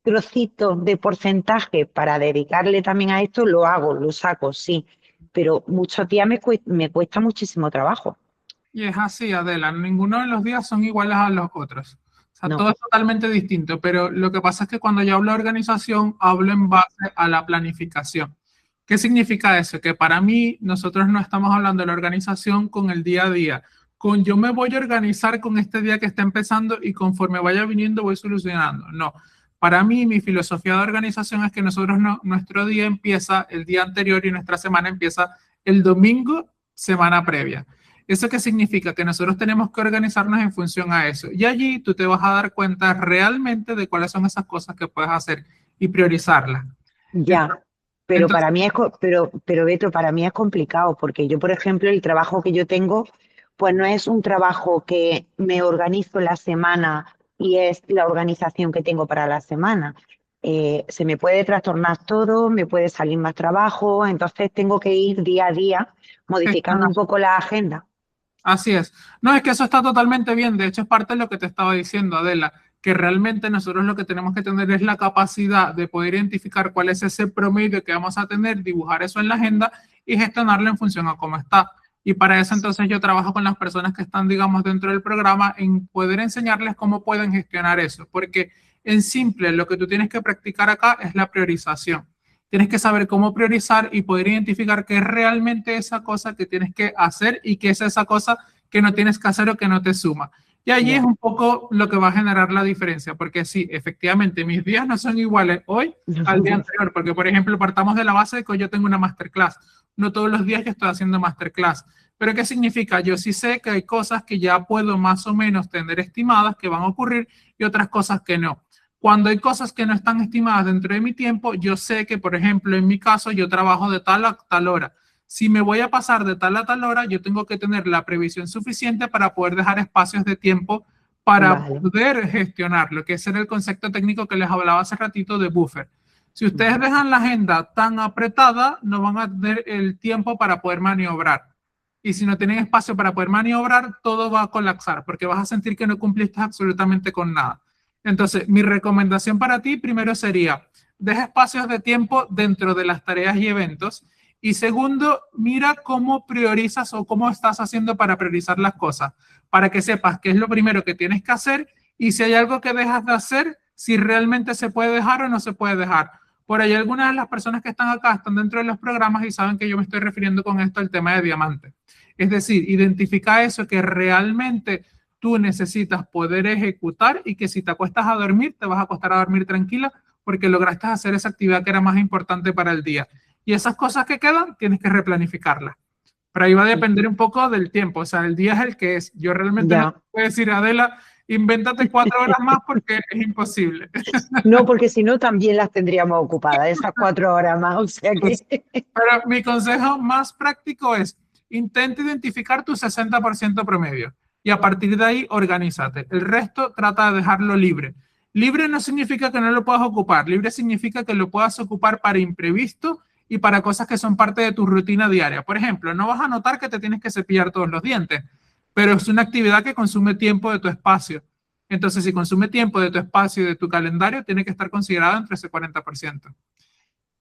trocito de porcentaje para dedicarle también a esto, lo hago, lo saco, sí, pero muchos días me cuesta muchísimo trabajo. Y es así, Adela. Ninguno de los días son iguales a los otros. O sea, No, todo es totalmente distinto, pero lo que pasa es que cuando yo hablo de organización, hablo en base a la planificación. ¿Qué significa eso? Que para mí, nosotros no estamos hablando de la organización con el día a día, con yo me voy a organizar con este día que está empezando y conforme vaya viniendo voy solucionando. No, para mí mi filosofía de organización es que nosotros nuestro día empieza el día anterior y nuestra semana empieza el domingo, semana previa. ¿Eso qué significa? Que nosotros tenemos que organizarnos en función a eso. Y allí tú te vas a dar cuenta realmente de cuáles son esas cosas que puedes hacer y priorizarlas. ya, pero Entonces, para mí pero Beto, para mí es complicado porque yo, por ejemplo, el trabajo que yo tengo, pues no es un trabajo que me organizo la semana y es la organización que tengo para la semana. Se me puede trastornar todo, me puede salir más trabajo, entonces tengo que ir día a día modificando un poco la agenda. así es. No, es que eso está totalmente bien. De hecho, es parte de lo que te estaba diciendo, Adela, que realmente nosotros lo que tenemos que tener es la capacidad de poder identificar cuál es ese promedio que vamos a tener, dibujar eso en la agenda y gestionarlo en función a cómo está. Y para eso entonces yo trabajo con las personas que están, digamos, dentro del programa en poder enseñarles cómo pueden gestionar eso. Porque en simple, lo que tú tienes que practicar acá es la priorización. Tienes que saber cómo priorizar y poder identificar qué es realmente esa cosa que tienes que hacer y qué es esa cosa que no tienes que hacer o que no te suma. Y allí es un poco lo que va a generar la diferencia, porque sí, efectivamente, mis días no son iguales hoy al día anterior, porque por ejemplo, partamos de la base de que hoy yo tengo una masterclass. No todos los días yo estoy haciendo masterclass. Pero ¿qué significa? Yo sí sé que hay cosas que ya puedo más o menos tener estimadas que van a ocurrir y otras cosas que no. Cuando hay cosas que no están estimadas dentro de mi tiempo, yo sé que, por ejemplo, en mi caso, yo trabajo de tal a tal hora. Si me voy a pasar de tal a tal hora, yo tengo que tener la previsión suficiente para poder dejar espacios de tiempo para Vale. poder gestionarlo, que ese era el concepto técnico que les hablaba hace ratito de buffer. Si ustedes dejan la agenda tan apretada, no van a tener el tiempo para poder maniobrar. Y si no tienen espacio para poder maniobrar, todo va a colapsar, porque vas a sentir que no cumpliste absolutamente con nada. Entonces, mi recomendación para ti primero sería, deja espacios de tiempo dentro de las tareas y eventos. Y segundo, mira cómo priorizas o cómo estás haciendo para priorizar las cosas, para que sepas qué es lo primero que tienes que hacer y si hay algo que dejas de hacer, si realmente se puede dejar o no se puede dejar. Por ahí algunas de las personas que están acá están dentro de los programas y saben que yo me estoy refiriendo con esto al tema de diamante. Es decir, identifica eso que realmente tú necesitas poder ejecutar y que si te acuestas a dormir, te vas a acostar a dormir tranquila porque lograste hacer esa actividad que era más importante para el día. Y esas cosas que quedan, tienes que replanificarlas. Pero ahí va a depender un poco del tiempo, o sea, el día es el que es. Yo realmente no Ya. te puedo decir, Adela, invéntate 4 horas más porque es imposible. No, porque si no también las tendríamos ocupadas, esas 4 horas más. O sea que Pero mi consejo más práctico es, intenta identificar tu 60% promedio y a partir de ahí organízate. El resto trata de dejarlo libre. Libre no significa que no lo puedas ocupar, libre significa que lo puedas ocupar para imprevisto y para cosas que son parte de tu rutina diaria. Por ejemplo, no vas a notar que te tienes que cepillar todos los dientes, pero es una actividad que consume tiempo de tu espacio. Entonces, si consume tiempo de tu espacio y de tu calendario, tiene que estar considerado entre ese 40%.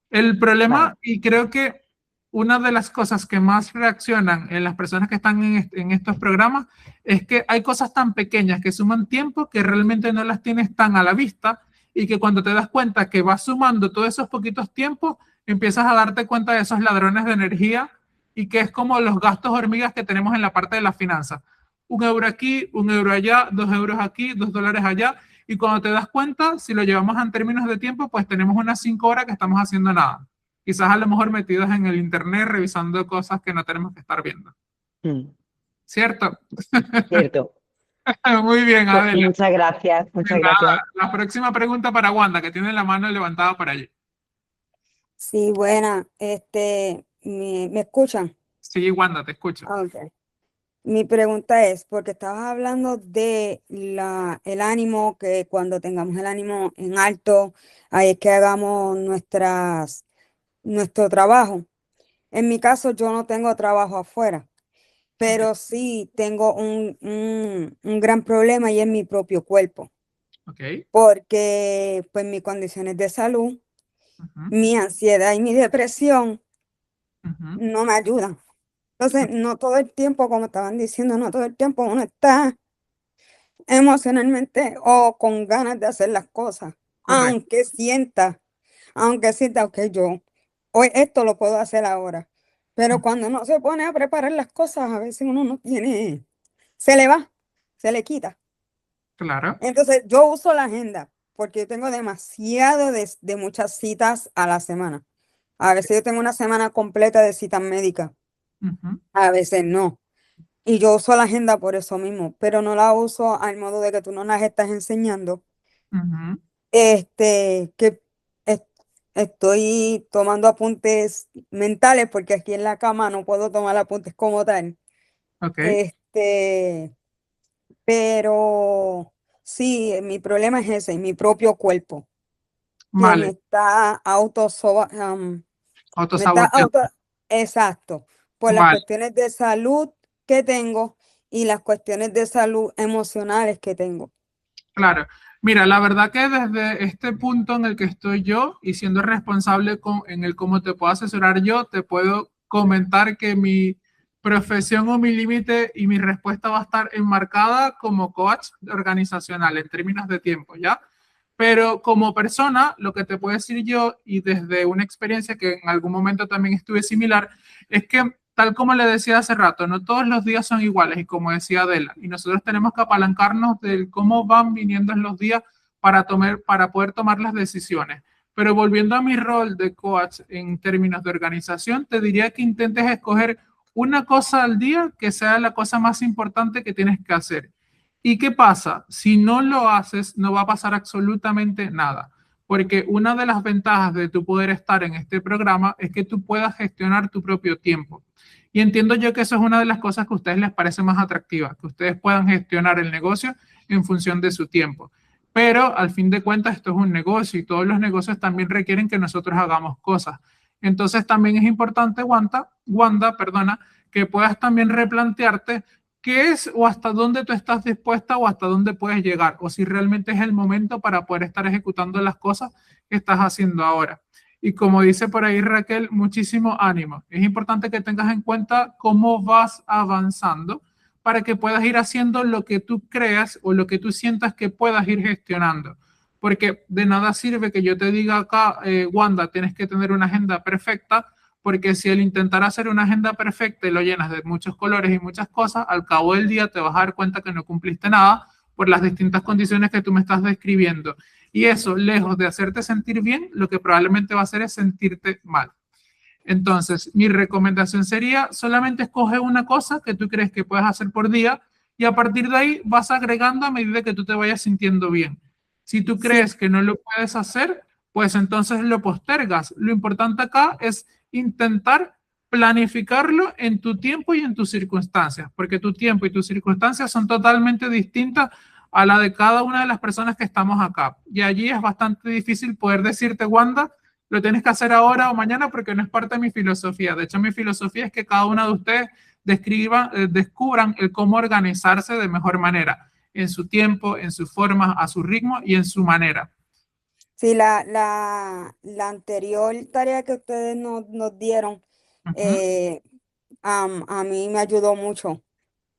El problema, Vale. y creo que una de las cosas que más reaccionan en las personas que están en estos programas, es que hay cosas tan pequeñas que suman tiempo que realmente no las tienes tan a la vista, y que cuando te das cuenta que vas sumando todos esos poquitos tiempos, empiezas a darte cuenta de esos ladrones de energía, y que es como los gastos hormigas que tenemos en la parte de las finanzas. 1 euro aquí, 1 euro allá, 2 euros aquí, $2 allá, y cuando te das cuenta, si lo llevamos en términos de tiempo, pues tenemos unas 5 horas que estamos haciendo nada. Quizás a lo mejor metidos en el internet revisando cosas que no tenemos que estar viendo. Mm, ¿Cierto? cierto. Muy bien, Pues Adela. muchas gracias, muchas Nada, gracias. la próxima pregunta para Wanda, que tiene la mano levantada por allí. Sí, buena. ¿Me escuchan? Sí, Wanda, te escucho. Ok. Mi pregunta es, porque estabas hablando de el ánimo, que cuando tengamos el ánimo en alto, ahí es que hagamos nuestro trabajo. En mi caso, yo no tengo trabajo afuera, pero sí tengo un gran problema y es mi propio cuerpo, Ok. porque pues mis condiciones de salud, Ujú, mi ansiedad y mi depresión ujú. no me ayudan. Entonces, no todo el tiempo, como estaban diciendo, no todo el tiempo uno está emocionalmente o con ganas de hacer las cosas, Correcto. aunque sienta, ok, yo hoy esto lo puedo hacer ahora, pero cuando uno se pone a preparar las cosas, a veces uno no tiene, se le va, se le quita. Claro. Entonces, yo uso la agenda porque yo tengo demasiado de muchas citas a la semana. A veces yo tengo una semana completa de citas médicas, Ujú, a veces no. Y yo uso la agenda por eso mismo, pero no la uso al modo de que tú no las estás enseñando. ujú. Que es- estoy tomando apuntes mentales porque aquí en la cama no puedo tomar apuntes como tal. Ok. Pero sí, mi problema es ese, mi propio cuerpo, que me Vale. está me está Autosaboteando. exacto, por las Vale. cuestiones de salud que tengo y las cuestiones de salud emocionales que tengo. Claro. Mira, la verdad que desde este punto en el que estoy yo y siendo responsable en el cómo te puedo asesorar yo, te puedo comentar que mi profesión o mi límite y mi respuesta va a estar enmarcada como coach organizacional en términos de tiempo, ¿ya? Pero como persona, lo que te puedo decir yo, y desde una experiencia que en algún momento también estuve similar, es que tal como le decía hace rato, no todos los días son iguales, y como decía Adela, y nosotros tenemos que apalancarnos del cómo van viniendo en los días para poder tomar las decisiones. Pero volviendo a mi rol de coach en términos de organización, te diría que intentes escoger una cosa al día que sea la cosa más importante que tienes que hacer. ¿Y qué pasa? Si no lo haces, no va a pasar absolutamente nada, porque una de las ventajas de tu poder estar en este programa es que tú puedas gestionar tu propio tiempo. Y entiendo yo que eso es una de las cosas que a ustedes les parece más atractiva, que ustedes puedan gestionar el negocio en función de su tiempo. Pero al fin de cuentas esto es un negocio y todos los negocios también requieren que nosotros hagamos cosas. Entonces también es importante, Wanda, perdona, que puedas también replantearte qué es o hasta dónde tú estás dispuesta o hasta dónde puedes llegar, o si realmente es el momento para poder estar ejecutando las cosas que estás haciendo ahora. Y como dice por ahí Raquel, muchísimo ánimo. Es importante que tengas en cuenta cómo vas avanzando para que puedas ir haciendo lo que tú creas o lo que tú sientas que puedas ir gestionando. Porque de nada sirve que yo te diga acá, Wanda, tienes que tener una agenda perfecta, porque si el intentar hacer una agenda perfecta y lo llenas de muchos colores y muchas cosas, al cabo del día te vas a dar cuenta que no cumpliste nada por las distintas condiciones que tú me estás describiendo. Y eso, lejos de hacerte sentir bien, lo que probablemente va a hacer es sentirte mal. Entonces, mi recomendación sería solamente escoge una cosa que tú crees que puedes hacer por día, y a partir de ahí vas agregando a medida que tú te vayas sintiendo bien. Si tú Sí, crees que no lo puedes hacer, pues entonces lo postergas. Lo importante acá es intentar planificarlo en tu tiempo y en tus circunstancias, porque tu tiempo y tus circunstancias son totalmente distintas a la de cada una de las personas que estamos acá. Y allí es bastante difícil poder decirte, Wanda, lo tienes que hacer ahora o mañana, porque no es parte de mi filosofía. De hecho, mi filosofía es que cada uno de ustedes descubran el cómo organizarse de mejor manera. en su tiempo, en su forma, a su ritmo y en su manera. Sí, la anterior tarea que ustedes nos dieron, a mí me ayudó mucho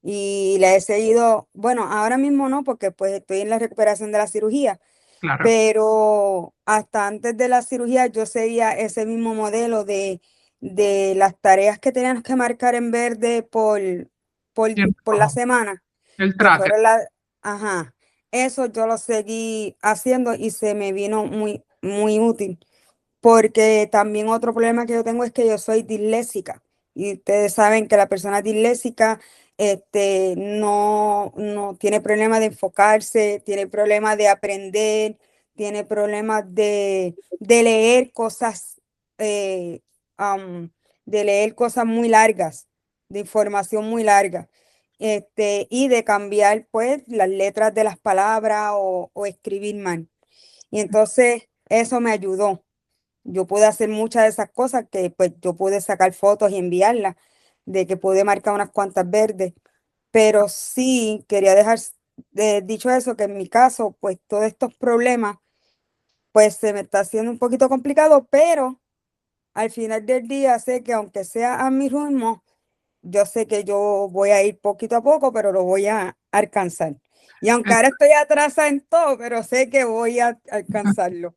y la he seguido, bueno, ahora mismo no, porque pues estoy en la recuperación de la cirugía, Claro. pero hasta antes de la cirugía yo seguía ese mismo modelo de las tareas que teníamos que marcar en verde por la semana, El que tracker. fueron ajá, eso yo lo seguí haciendo y se me vino muy, muy útil, porque también otro problema que yo tengo es que yo soy disléxica y ustedes saben que la persona disléxica no tiene problema de enfocarse, tiene problema de aprender, tiene problemas de leer cosas, de leer cosas muy largas, de información muy larga, y de cambiar pues las letras de las palabras o escribir mal. Y entonces eso me ayudó. Yo pude hacer muchas de esas cosas que pues yo pude sacar fotos y enviarlas, de que pude marcar unas cuantas verdes, pero sí quería dejar dicho eso, que en mi caso pues todos estos problemas pues se me está haciendo un poquito complicado, pero al final del día sé que aunque sea a mi ritmo, yo sé que yo voy a ir poquito a poco, pero lo voy a alcanzar. Y aunque ahora estoy atrasada en todo, pero sé que voy a alcanzarlo.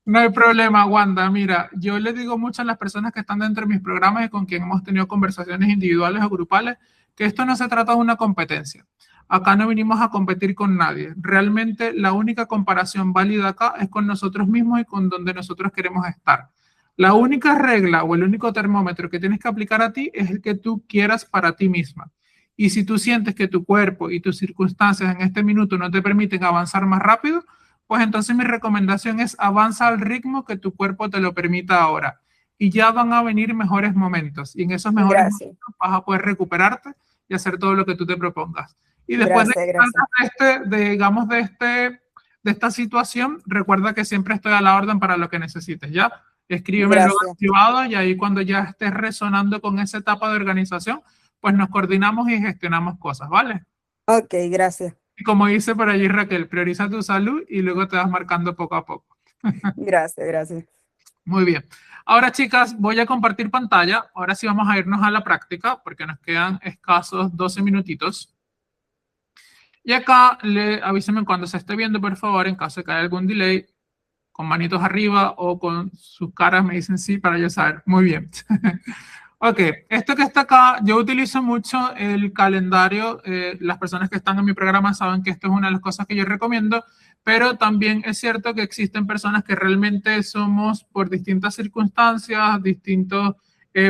No hay problema, Wanda. Mira, yo le digo mucho a las personas que están dentro de mis programas y con quien hemos tenido conversaciones individuales o grupales, que esto no se trata de una competencia. Acá no vinimos a competir con nadie. Realmente la única comparación válida acá es con nosotros mismos y con donde nosotros queremos estar. La única regla o el único termómetro que tienes que aplicar a ti es el que tú quieras para ti misma. Y si tú sientes que tu cuerpo y tus circunstancias en este minuto no te permiten avanzar más rápido, pues entonces mi recomendación es avanza al ritmo que tu cuerpo te lo permita ahora. Y ya van a venir mejores momentos. Y en esos mejores Gracias, momentos vas a poder recuperarte y hacer todo lo que tú te propongas. Y después de, gracias. digamos, de esta situación, recuerda que siempre estoy a la orden para lo que necesites, ¿ya? Escríbeme luego en Gracias. privado y ahí cuando ya estés resonando con esa etapa de organización, pues nos coordinamos y gestionamos cosas, ¿vale? Ok, gracias. Y como dice por allí Raquel, prioriza tu salud y luego te vas marcando poco a poco. Gracias. Muy bien. Ahora, chicas, voy a compartir pantalla. Ahora sí vamos a irnos a la práctica porque nos quedan escasos 12 minutitos. Y acá avísenme cuando se esté viendo, por favor, en caso de que haya algún delay, con manitos arriba o con sus caras me dicen sí para yo saber. Muy bien. Ok, esto que está acá, yo utilizo mucho el calendario. Las personas que están en mi programa saben que esto es una de las cosas que yo recomiendo, pero también es cierto que existen personas que realmente somos por distintas circunstancias, distintos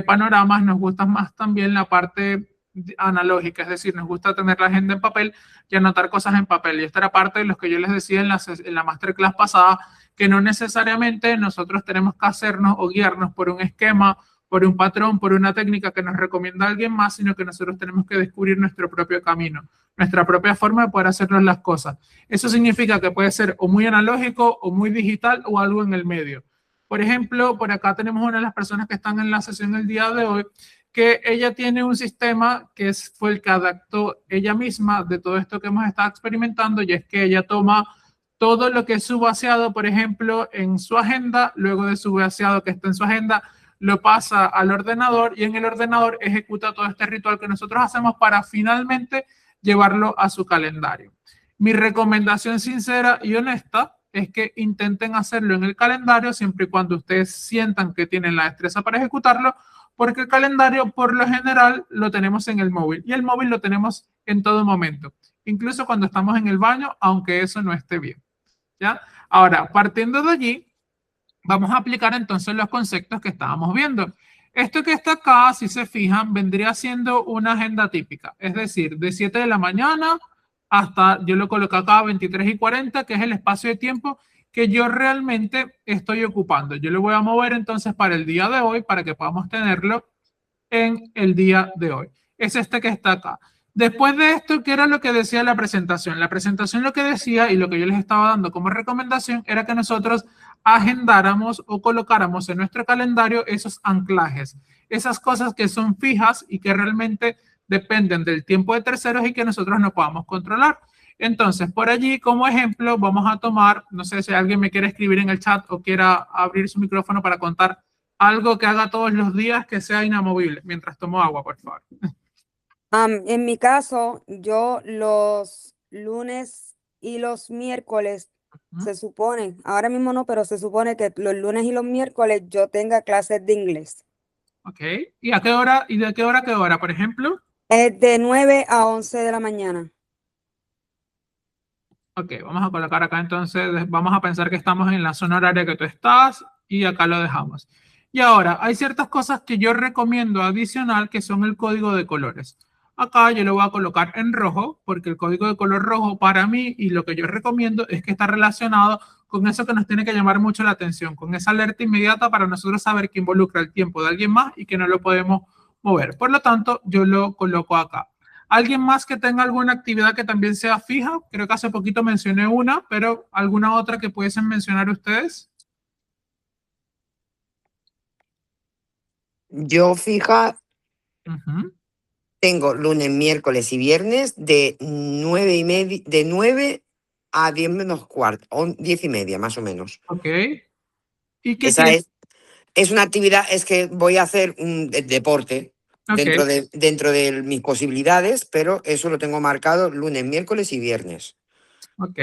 panoramas, nos gusta más también la parte analógica, es decir, nos gusta tener la agenda en papel y anotar cosas en papel. Y esta era parte de lo que yo les decía en la masterclass pasada, que no necesariamente nosotros tenemos que hacernos o guiarnos por un esquema, por un patrón, por una técnica que nos recomienda alguien más, sino que nosotros tenemos que descubrir nuestro propio camino, nuestra propia forma de poder hacernos las cosas. Eso significa que puede ser o muy analógico o muy digital o algo en el medio. Por ejemplo, por acá tenemos una de las personas que están en la sesión el día de hoy, que ella tiene un sistema que fue el que adaptó ella misma de todo esto que hemos estado experimentando, y es que ella toma todo lo que es su vaciado, por ejemplo, en su agenda, luego de su vaciado que está en su agenda, lo pasa al ordenador y en el ordenador ejecuta todo este ritual que nosotros hacemos para finalmente llevarlo a su calendario. Mi recomendación sincera y honesta es que intenten hacerlo en el calendario siempre y cuando ustedes sientan que tienen la destreza para ejecutarlo, porque el calendario por lo general lo tenemos en el móvil y el móvil lo tenemos en todo momento, incluso cuando estamos en el baño, aunque eso no esté bien, ¿ya? Ahora, partiendo de allí, vamos a aplicar entonces los conceptos que estábamos viendo. Esto que está acá, si se fijan, vendría siendo una agenda típica, es decir, de 7 de la mañana hasta, yo lo coloco acá, 23:40, que es el espacio de tiempo que yo realmente estoy ocupando. Yo lo voy a mover entonces para el día de hoy, para que podamos tenerlo en el día de hoy. Es este que está acá. Después de esto, ¿qué era lo que decía la presentación? La presentación lo que decía y lo que yo les estaba dando como recomendación era que nosotros agendáramos o colocáramos en nuestro calendario esos anclajes, esas cosas que son fijas y que realmente dependen del tiempo de terceros y que nosotros no podamos controlar. Entonces, por allí, como ejemplo, vamos a tomar, no sé si alguien me quiere escribir en el chat o quiera abrir su micrófono para contar algo que haga todos los días que sea inamovible, mientras tomo agua, por favor. En mi caso, yo los lunes y los miércoles, se supone, ahora mismo no, pero se supone que los lunes y los miércoles yo tenga clases de inglés. Ok. ¿Y a qué hora? ¿Y de qué hora a qué hora, por ejemplo? Es de 9 a 11 de la mañana. Ok, vamos a colocar acá entonces, vamos a pensar que estamos en la zona horaria que tú estás y acá lo dejamos. Y ahora, hay ciertas cosas que yo recomiendo adicional que son el código de colores. Acá yo lo voy a colocar en rojo porque el código de color rojo para mí y lo que yo recomiendo es que está relacionado con eso que nos tiene que llamar mucho la atención, con esa alerta inmediata para nosotros saber que involucra el tiempo de alguien más y que no lo podemos mover. Por lo tanto, yo lo coloco acá. ¿Alguien más que tenga alguna actividad que también sea fija? Creo que hace poquito mencioné una, pero ¿alguna otra que pudiesen mencionar ustedes? Yo fija, Ujú. tengo lunes, miércoles y viernes de 9:30, de 9 a 10 menos cuarto, o 10:30 más o menos. Ok. ¿Y qué Esa tienes? es una actividad, es que voy a hacer un deporte Ok, dentro de mis posibilidades, pero eso lo tengo marcado lunes, miércoles y viernes. ok.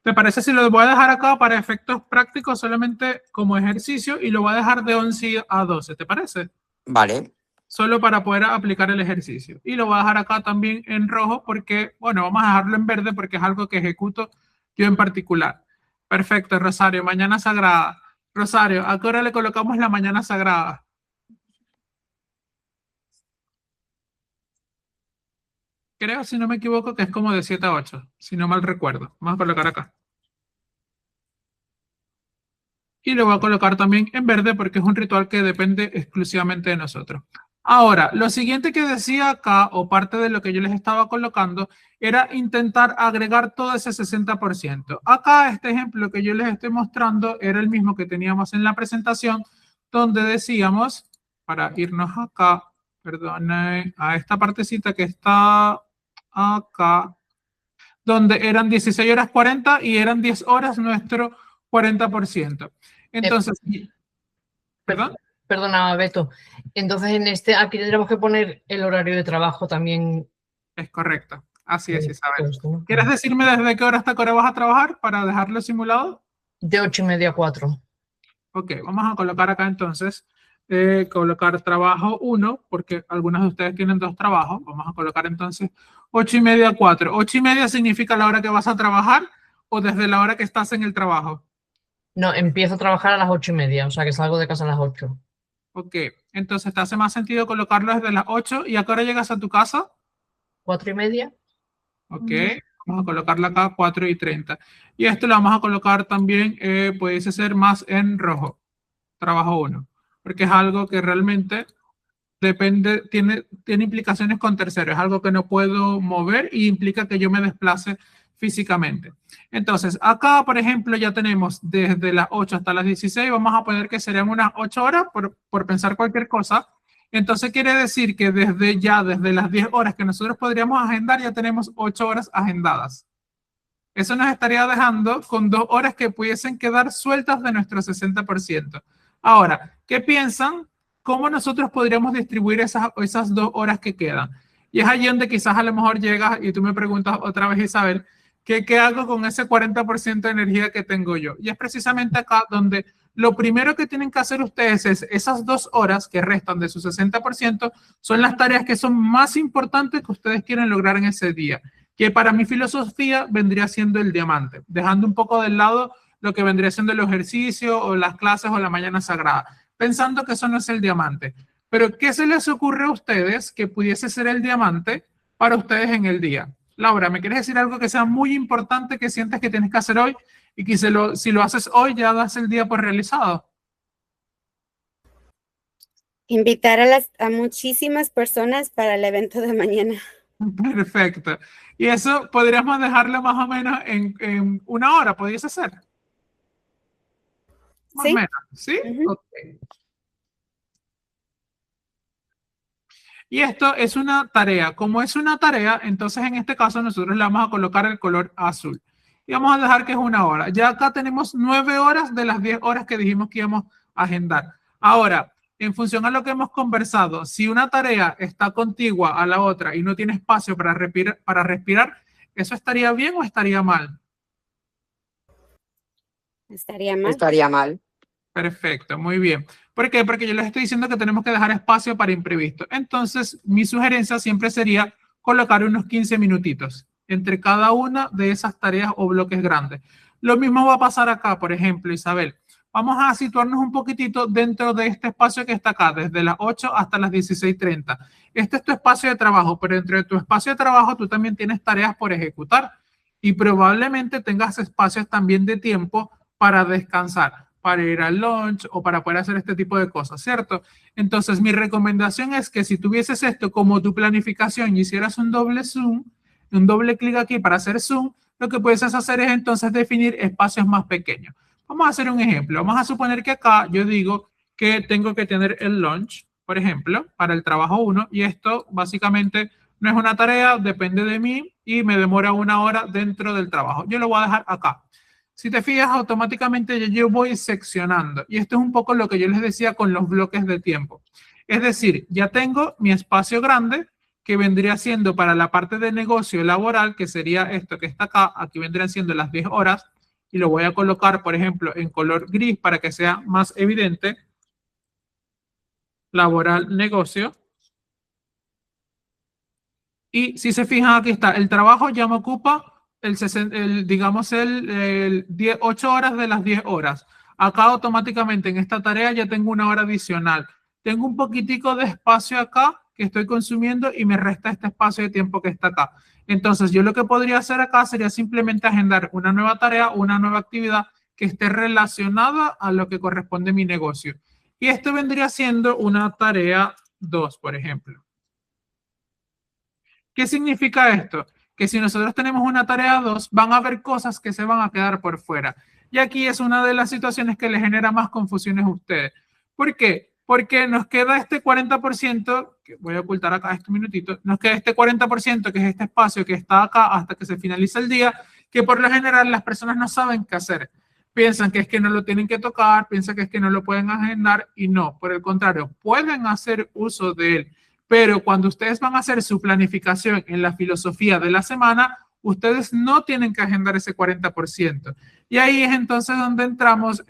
¿Te parece si lo voy a dejar acá para efectos prácticos solamente como ejercicio y lo voy a dejar de 11 a 12? ¿Te parece? Vale. Solo para poder aplicar el ejercicio. Y lo voy a dejar acá también en rojo porque, bueno, vamos a dejarlo en verde porque es algo que ejecuto yo en particular. Perfecto, Rosario, mañana sagrada. Rosario, ¿a qué hora le colocamos la mañana sagrada? Creo, si no me equivoco, que es como de 7 a 8, si no mal recuerdo. Vamos a colocar acá. Y lo voy a colocar también en verde porque es un ritual que depende exclusivamente de nosotros. Ahora, lo siguiente que decía acá, o parte de lo que yo les estaba colocando, era intentar agregar todo ese 60%. Acá, este ejemplo que yo les estoy mostrando era el mismo que teníamos en la presentación, donde decíamos, para irnos acá, perdón, a esta partecita que está acá, donde eran 16 horas 40 y eran 10 horas nuestro 40%. Entonces, ¿perdón? Perdona, Beto. Entonces, aquí tendremos que poner el horario de trabajo también. Es correcto. Así es, Isabel. Puesto, ¿no? ¿Quieres decirme desde qué hora hasta qué hora vas a trabajar para dejarlo simulado? De 8:30 a 4. Ok, vamos a colocar acá entonces, colocar trabajo 1, porque algunos de ustedes tienen 2 trabajos. Vamos a colocar entonces 8:30 a 4. 8:30 significa la hora que vas a trabajar o desde la hora que estás en el trabajo. No, empiezo a trabajar a las 8:30, o sea que salgo de casa a las 8. Ok, entonces te hace más sentido colocarlo desde las 8 y a qué hora llegas a tu casa. 4:30. Ok, vamos a colocarla acá 4:30. Y esto lo vamos a colocar también, pudiese ser más en rojo, trabajo 1, porque es algo que realmente depende, tiene implicaciones con terceros, es algo que no puedo mover y implica que yo me desplace físicamente. Entonces, acá, por ejemplo, ya tenemos desde las 8 hasta las 16, vamos a poner que serían unas 8 horas por pensar cualquier cosa. Entonces quiere decir que desde las 10 horas que nosotros podríamos agendar, ya tenemos 8 horas agendadas. Eso nos estaría dejando con 2 horas que pudiesen quedar sueltas de nuestro 60%. Ahora, ¿qué piensan? ¿Cómo nosotros podríamos distribuir esas 2 horas que quedan? Y es allí donde quizás a lo mejor llegas y tú me preguntas otra vez, Isabel, ¿qué hago con ese 40% de energía que tengo yo? Y es precisamente acá donde lo primero que tienen que hacer ustedes es esas 2 horas que restan de su 60% son las tareas que son más importantes que ustedes quieren lograr en ese día, que para mi filosofía vendría siendo el diamante, dejando un poco de lado lo que vendría siendo el ejercicio o las clases o la mañana sagrada, pensando que eso no es el diamante. Pero, ¿qué se les ocurre a ustedes que pudiese ser el diamante para ustedes en el día? Laura, ¿me quieres decir algo que sea muy importante que sientes que tienes que hacer hoy y que si lo haces hoy ya das el día por realizado? Invitar a muchísimas personas para el evento de mañana. Perfecto. Y eso podríamos dejarlo más o menos en 1 hora, ¿pudiese ser? Más o ¿Sí? menos, ¿sí? Ujú. Ok. Y esto es una tarea. Como es una tarea, entonces en este caso nosotros le vamos a colocar el color azul. Y vamos a dejar que es 1 hora. Ya acá tenemos 9 horas de las 10 horas que dijimos que íbamos a agendar. Ahora, en función a lo que hemos conversado, si una tarea está contigua a la otra y no tiene espacio para respirar, ¿eso estaría bien o estaría mal? Estaría mal. Estaría mal. Perfecto, muy bien. ¿Por qué? Porque yo les estoy diciendo que tenemos que dejar espacio para imprevisto. Entonces, mi sugerencia siempre sería colocar unos 15 minutitos entre cada una de esas tareas o bloques grandes. Lo mismo va a pasar acá, por ejemplo, Isabel. Vamos a situarnos un poquitito dentro de este espacio que está acá, desde las 8 hasta las 16:30. Este es tu espacio de trabajo, pero dentro de tu espacio de trabajo tú también tienes tareas por ejecutar y probablemente tengas espacios también de tiempo para descansar, para ir al lunch o para poder hacer este tipo de cosas, ¿cierto? Entonces, mi recomendación es que si tuvieses esto como tu planificación y hicieras un doble zoom, un doble clic aquí para hacer zoom, lo que puedes hacer es entonces definir espacios más pequeños. Vamos a hacer un ejemplo. Vamos a suponer que acá yo digo que tengo que tener el lunch, por ejemplo, para el trabajo 1, y esto básicamente no es una tarea, depende de mí y me demora 1 hora dentro del trabajo. Yo lo voy a dejar acá. Si te fijas, automáticamente yo voy seccionando. Y esto es un poco lo que yo les decía con los bloques de tiempo. Es decir, ya tengo mi espacio grande que vendría siendo para la parte de negocio laboral, que sería esto que está acá. Aquí vendrían siendo las 10 horas. Y lo voy a colocar, por ejemplo, en color gris para que sea más evidente. Laboral, negocio. Y si se fijan, aquí está. El trabajo ya me ocupa digamos, 8 horas de las 10 horas. Acá automáticamente en esta tarea ya tengo 1 hora adicional. Tengo un poquitico de espacio acá que estoy consumiendo y me resta este espacio de tiempo que está acá. Entonces, yo lo que podría hacer acá sería simplemente agendar una nueva tarea, una nueva actividad que esté relacionada a lo que corresponde a mi negocio. Y esto vendría siendo una tarea 2, por ejemplo. ¿Qué significa esto? Que si nosotros tenemos una tarea 2, van a haber cosas que se van a quedar por fuera. Y aquí es una de las situaciones que le genera más confusiones a ustedes. ¿Por qué? Porque nos queda este 40%, que voy a ocultar acá este minutito, nos queda este 40%, que es este espacio que está acá hasta que se finaliza el día, que por lo general las personas no saben qué hacer. Piensan que es que no lo tienen que tocar, piensan que es que no lo pueden agendar y no, por el contrario, pueden hacer uso de él. Pero cuando ustedes van a hacer su planificación en la filosofía de la semana, ustedes no tienen que agendar ese 40%. Y ahí es entonces donde entramos,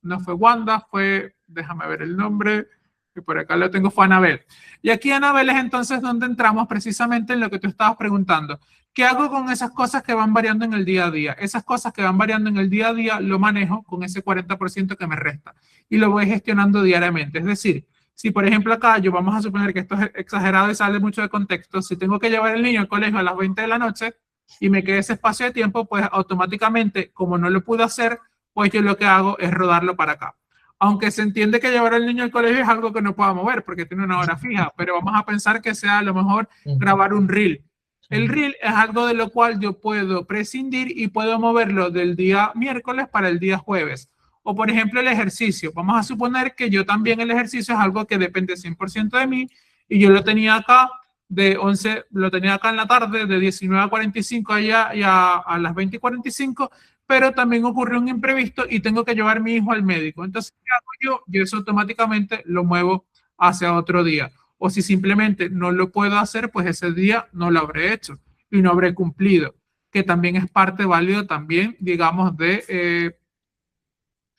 no fue Wanda, fue, déjame ver el nombre, que por acá lo tengo, fue Anabel. Y aquí Anabel es entonces donde entramos precisamente en lo que tú estabas preguntando. ¿Qué hago con esas cosas que van variando en el día a día? Esas cosas que van variando en el día a día lo manejo con ese 40% que me resta y lo voy gestionando diariamente. Es decir, si por ejemplo acá yo vamos a suponer que esto es exagerado y sale mucho de contexto, si tengo que llevar al niño al colegio a las 20 de la noche y me queda ese espacio de tiempo, pues automáticamente, como no lo pude hacer, pues yo lo que hago es rodarlo para acá. Aunque se entiende que llevar al niño al colegio es algo que no pueda mover porque tiene 1 hora fija, pero vamos a pensar que sea a lo mejor grabar un reel. El reel es algo de lo cual yo puedo prescindir y puedo moverlo del día miércoles para el día jueves. O por ejemplo el ejercicio. Vamos a suponer que yo también el ejercicio es algo que depende 100% de mí y yo lo tenía acá lo tenía acá en la tarde de 19:45 allá y a las 20:45, pero también ocurrió un imprevisto y tengo que llevar a mi hijo al médico. Entonces, ¿qué hago yo? Yo eso automáticamente lo muevo hacia otro día. O si simplemente no lo puedo hacer, pues ese día no lo habré hecho y no habré cumplido, que también es parte válido también, digamos, de...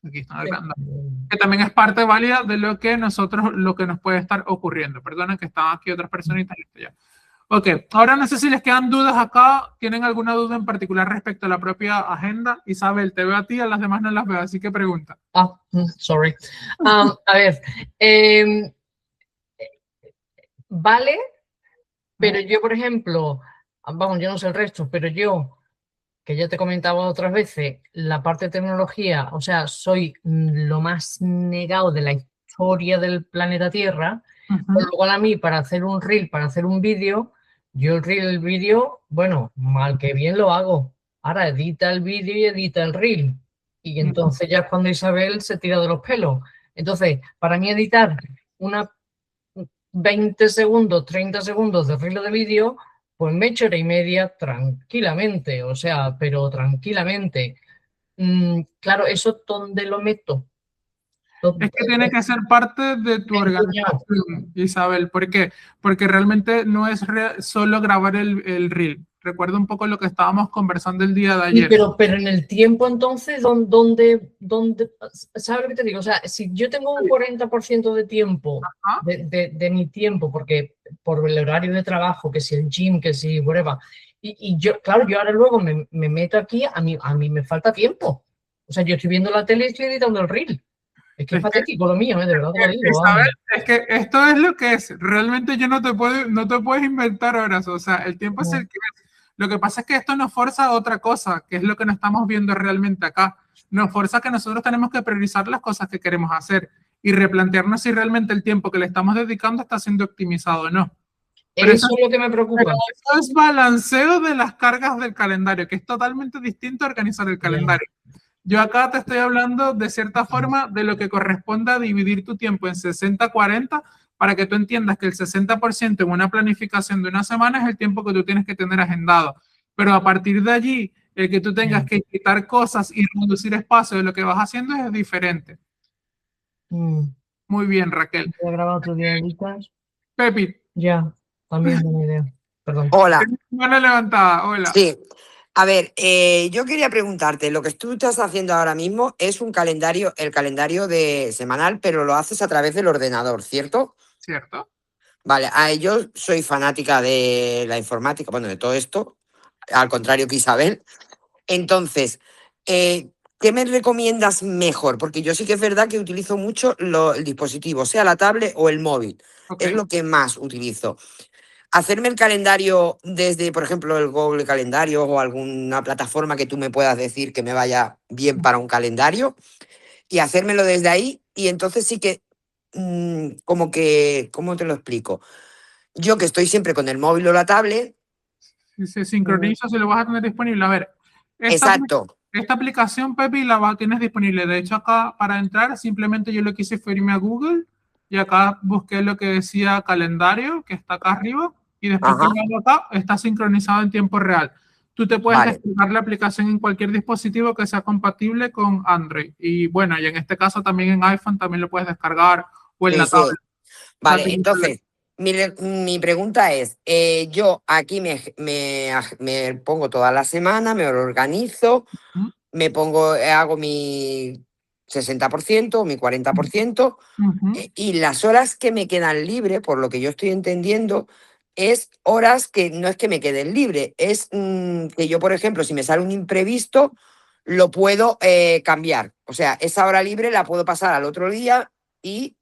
aquí están hablando, que también es parte válida de lo que nos puede estar ocurriendo. Perdonen que están aquí otras personitas. Ya. Ok, ahora no sé si les quedan dudas acá. ¿Tienen alguna duda en particular respecto a la propia agenda? Isabel, te veo a ti, a las demás no las veo, así que pregunta. Sorry. A ver, vale, pero yo, por ejemplo, vamos, yo no sé el resto, pero yo, que ya te comentaba otras veces, la parte de tecnología, o sea, soy lo más negado de la historia del planeta Tierra. Con lo cual a mí, para hacer un reel, para hacer un vídeo, yo el vídeo, bueno, mal que bien lo hago. Ahora edita el vídeo y edita el reel. Y entonces ya es cuando Isabel se tira de los pelos. Entonces, para mí editar 20 segundos, 30 segundos de reel de vídeo, pues me echo hora y media tranquilamente, o sea, pero tranquilamente. Claro, ¿eso dónde lo meto? Es que tiene que ser parte de tu Encuñado. organización, Isabel. ¿Por qué? Porque realmente no es solo grabar el reel. Recuerda un poco lo que estábamos conversando el día de Y ayer. pero en el tiempo entonces, ¿dónde, ¿sabes lo que te digo? O sea, si yo tengo un 40% de tiempo, Ajá. de mi tiempo, porque por el horario de trabajo, que si el gym, que si whatever, y yo, claro, yo ahora luego me meto aquí, a mí me falta tiempo. O sea, yo estoy viendo la tele y estoy editando el reel. Es que es Es que, patético lo mío, de verdad te lo digo. Isabel, Vamos. es que esto es lo que es. Realmente yo no te puedes inventar horas. O sea, el tiempo es el que es. Lo que pasa es que esto nos forza a otra cosa, que es lo que no estamos viendo realmente acá. Nos forza a que nosotros tenemos que priorizar las cosas que queremos hacer y replantearnos si realmente el tiempo que le estamos dedicando está siendo optimizado o no. Pero Eso es lo que me preocupa. eso es balanceo de las cargas del calendario, que es totalmente distinto a organizar el Ya. calendario. Yo acá te estoy hablando de cierta forma de lo que corresponde a dividir tu tiempo en 60-40 para que tú entiendas que el 60% en una planificación de una semana es el tiempo que tú tienes que tener agendado. Pero a partir de allí, el que tú tengas que quitar cosas y reducir espacio de lo que vas haciendo es diferente. Muy bien, Raquel. Voy a grabar otro día de listas. Pepi, Ya, también buena idea. Perdón. Hola, tienes tu mano levantada. Hola. sí. A ver, yo quería preguntarte, lo que tú estás haciendo ahora mismo es un calendario, el calendario de semanal, pero lo haces a través del ordenador, ¿cierto? ¿Cierto? Vale, yo soy fanática de la informática, bueno, de todo esto, al contrario que Isabel. Entonces, ¿qué me recomiendas mejor? Porque yo sí que es verdad que utilizo mucho el dispositivo, sea la tablet o el móvil. Ok. Es lo que más utilizo. Hacerme el calendario desde, por ejemplo, el Google Calendario o alguna plataforma que tú me puedas decir que me vaya bien para un calendario y hacérmelo desde ahí y entonces sí que, como que, ¿cómo te lo explico? Yo que estoy siempre con el móvil o la tablet, Si se sincroniza, si lo vas a tener disponible. A ver, exacto, esta aplicación, Pepi, tienes disponible. De hecho, acá para entrar, simplemente yo lo que hice fue irme a Google y acá busqué lo que decía calendario, que está acá arriba, y después que ajá, me hago acá, está sincronizado en tiempo real. Tú te puedes vale, descargar la aplicación en cualquier dispositivo que sea compatible con Android. Y bueno, y en este caso también en iPhone también lo puedes descargar o en sí, la sí, tablet. vale, entonces, mi pregunta es, yo aquí me pongo toda la semana, me organizo, me pongo, hago mi 60%, mi 40%, y las horas que me quedan libres, por lo que yo estoy entendiendo, es horas que no es que me queden libres, es que yo, por ejemplo, si me sale un imprevisto, lo puedo cambiar. O sea, esa hora libre la puedo pasar al otro día y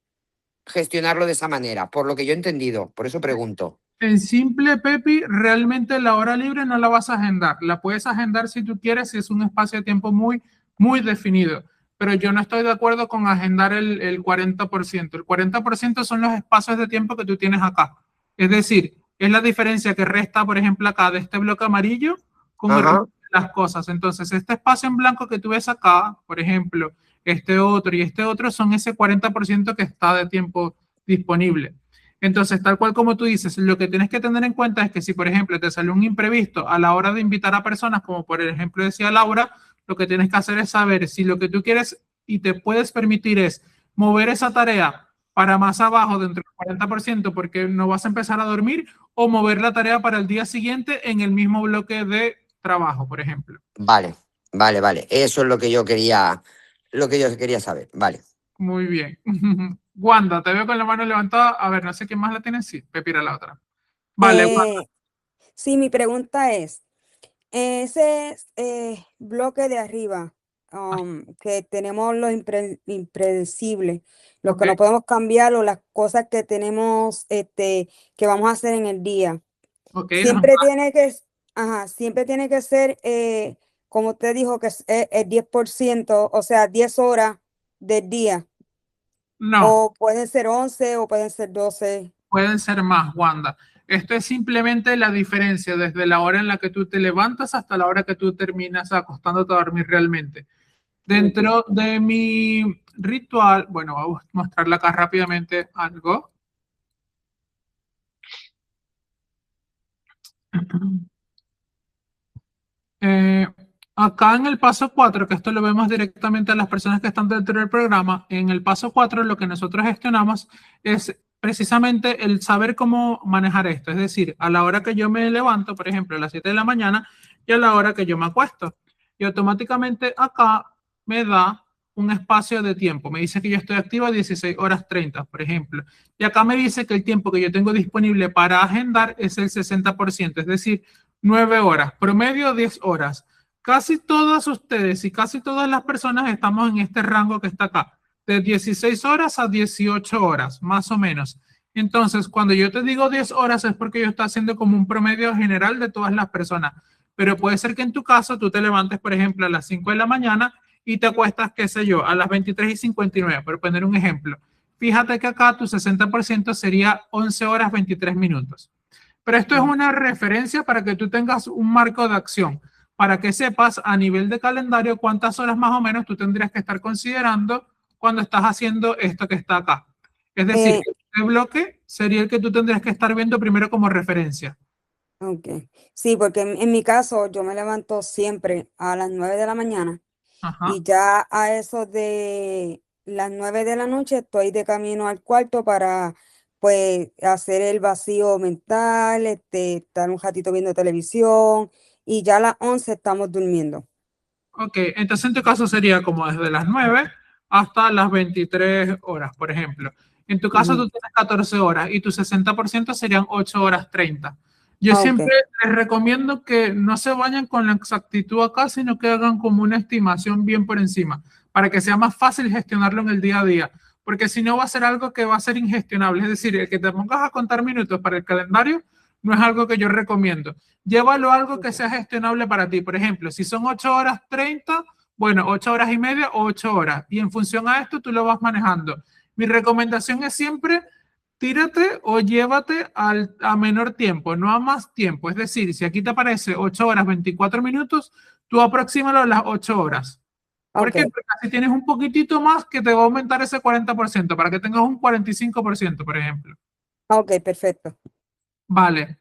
gestionarlo de esa manera, por lo que yo he entendido. Por eso pregunto. En simple, Pepi, realmente la hora libre no la vas a agendar. La puedes agendar si tú quieres, si es un espacio de tiempo muy definido. Pero yo no estoy de acuerdo con agendar el 40%. El 40% son los espacios de tiempo que tú tienes acá. Es decir, es la diferencia que resta, por ejemplo, acá de este bloque amarillo con el resto Ajá, de las cosas. Entonces, este espacio en blanco que tú ves acá, por ejemplo, este otro y este otro, son ese 40% que está de tiempo disponible. Entonces, tal cual como tú dices, lo que tienes que tener en cuenta es que si, por ejemplo, te sale un imprevisto a la hora de invitar a personas, como por ejemplo decía Laura, lo que tienes que hacer es saber si lo que tú quieres y te puedes permitir es mover esa tarea para más abajo dentro del 40% porque no vas a empezar a dormir o mover la tarea para el día siguiente en el mismo bloque de trabajo, por ejemplo. vale, vale, vale. Eso es lo que yo quería saber. Vale. Muy bien. Wanda, te veo con la mano levantada. A ver, no sé quién más la tiene. Sí, Pepira la otra. Vale, Wanda. Sí, mi pregunta es, ese bloque de arriba, que tenemos los impredecibles, los que Ok, no podemos cambiar o las cosas que tenemos, que vamos a hacer en el día, ok, siempre tiene que, siempre tiene que ser, como usted dijo, que es el 10%, o sea, 10 horas del día, no, o pueden ser 11 o pueden ser 12. pueden ser más, Wanda. Esto es simplemente la diferencia desde la hora en la que tú te levantas hasta la hora que tú terminas acostándote a dormir realmente. Dentro de mi ritual, bueno, voy a mostrarle acá rápidamente algo. Eh, Acá en el paso 4, que esto lo vemos directamente a las personas que están dentro del programa, en el paso 4 lo que nosotros gestionamos es precisamente el saber cómo manejar esto. Es decir, a la hora que yo me levanto, por ejemplo, a las 7 de la mañana y a la hora que yo me acuesto. Y automáticamente acá me da un espacio de tiempo. Me dice que yo estoy activa a 16 horas 30, por ejemplo. Y acá me dice que el tiempo que yo tengo disponible para agendar es el 60%, es decir, 9 horas, promedio 10 horas. Casi todas ustedes y casi todas las personas estamos en este rango que está acá, de 16 horas a 18 horas, más o menos. Entonces, cuando yo te digo 10 horas es porque yo estoy haciendo como un promedio general de todas las personas. Pero puede ser que en tu caso tú te levantes, por ejemplo, a las 5 de la mañana y te acuestas, qué sé yo, a las 23:59, por poner un ejemplo. Fíjate que acá tu 60% sería 11 horas 23 minutos. Pero esto es una referencia para que tú tengas un marco de acción, para que sepas a nivel de calendario cuántas horas más o menos tú tendrías que estar considerando cuando estás haciendo esto que está acá. Es decir, Eh, este bloque sería el que tú tendrías que estar viendo primero como referencia. ok. Sí, porque en mi caso yo me levanto siempre a las 9 de la mañana Ajá. y ya a eso de las 9 de la noche estoy de camino al cuarto para pues hacer el vacío mental, estar un ratito viendo televisión y ya a las 11 estamos durmiendo. Ok, entonces en tu caso sería como desde las 9 hasta las 23 horas, por ejemplo. En tu caso Ujú. tú tienes 14 horas y tu 60% serían 8 horas 30. Yo Ah, ok. siempre les recomiendo que no se vayan con la exactitud acá, sino que hagan como una estimación bien por encima, para que sea más fácil gestionarlo en el día a día, porque si no va a ser algo que va a ser ingestionable. Es decir, el que te pongas a contar minutos para el calendario no es algo que yo recomiendo. Llévalo a algo que sea gestionable para ti. Por ejemplo, si son 8 horas 30, bueno, 8 horas y media o 8 horas. Y en función a esto tú lo vas manejando. Mi recomendación es siempre tírate o llévate a menor tiempo, no a más tiempo. Es decir, si aquí te aparece 8 horas 24 minutos, tú aproxímalo a las 8 horas. ¿Por Ok, qué? Porque así tienes un poquitito más que te va a aumentar ese 40%, para que tengas un 45%, por ejemplo. ok, perfecto. Vale.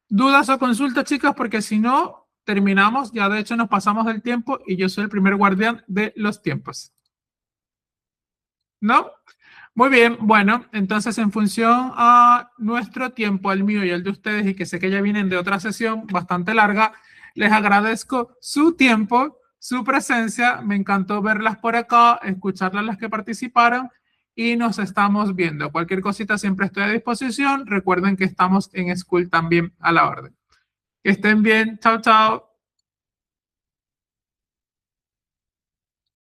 ¿Dudas o consultas, chicas? Porque si no, terminamos. Ya de hecho nos pasamos del tiempo y yo soy el primer guardián de los tiempos. ¿No? Muy bien. Bueno, entonces en función a nuestro tiempo, el mío y el de ustedes, y que sé que ya vienen de otra sesión bastante larga, les agradezco su tiempo, su presencia. Me encantó verlas por acá, escucharlas las que participaron y nos estamos viendo. Cualquier cosita siempre estoy a disposición. Recuerden que estamos en School también a la orden. Que estén bien. Chao, chao.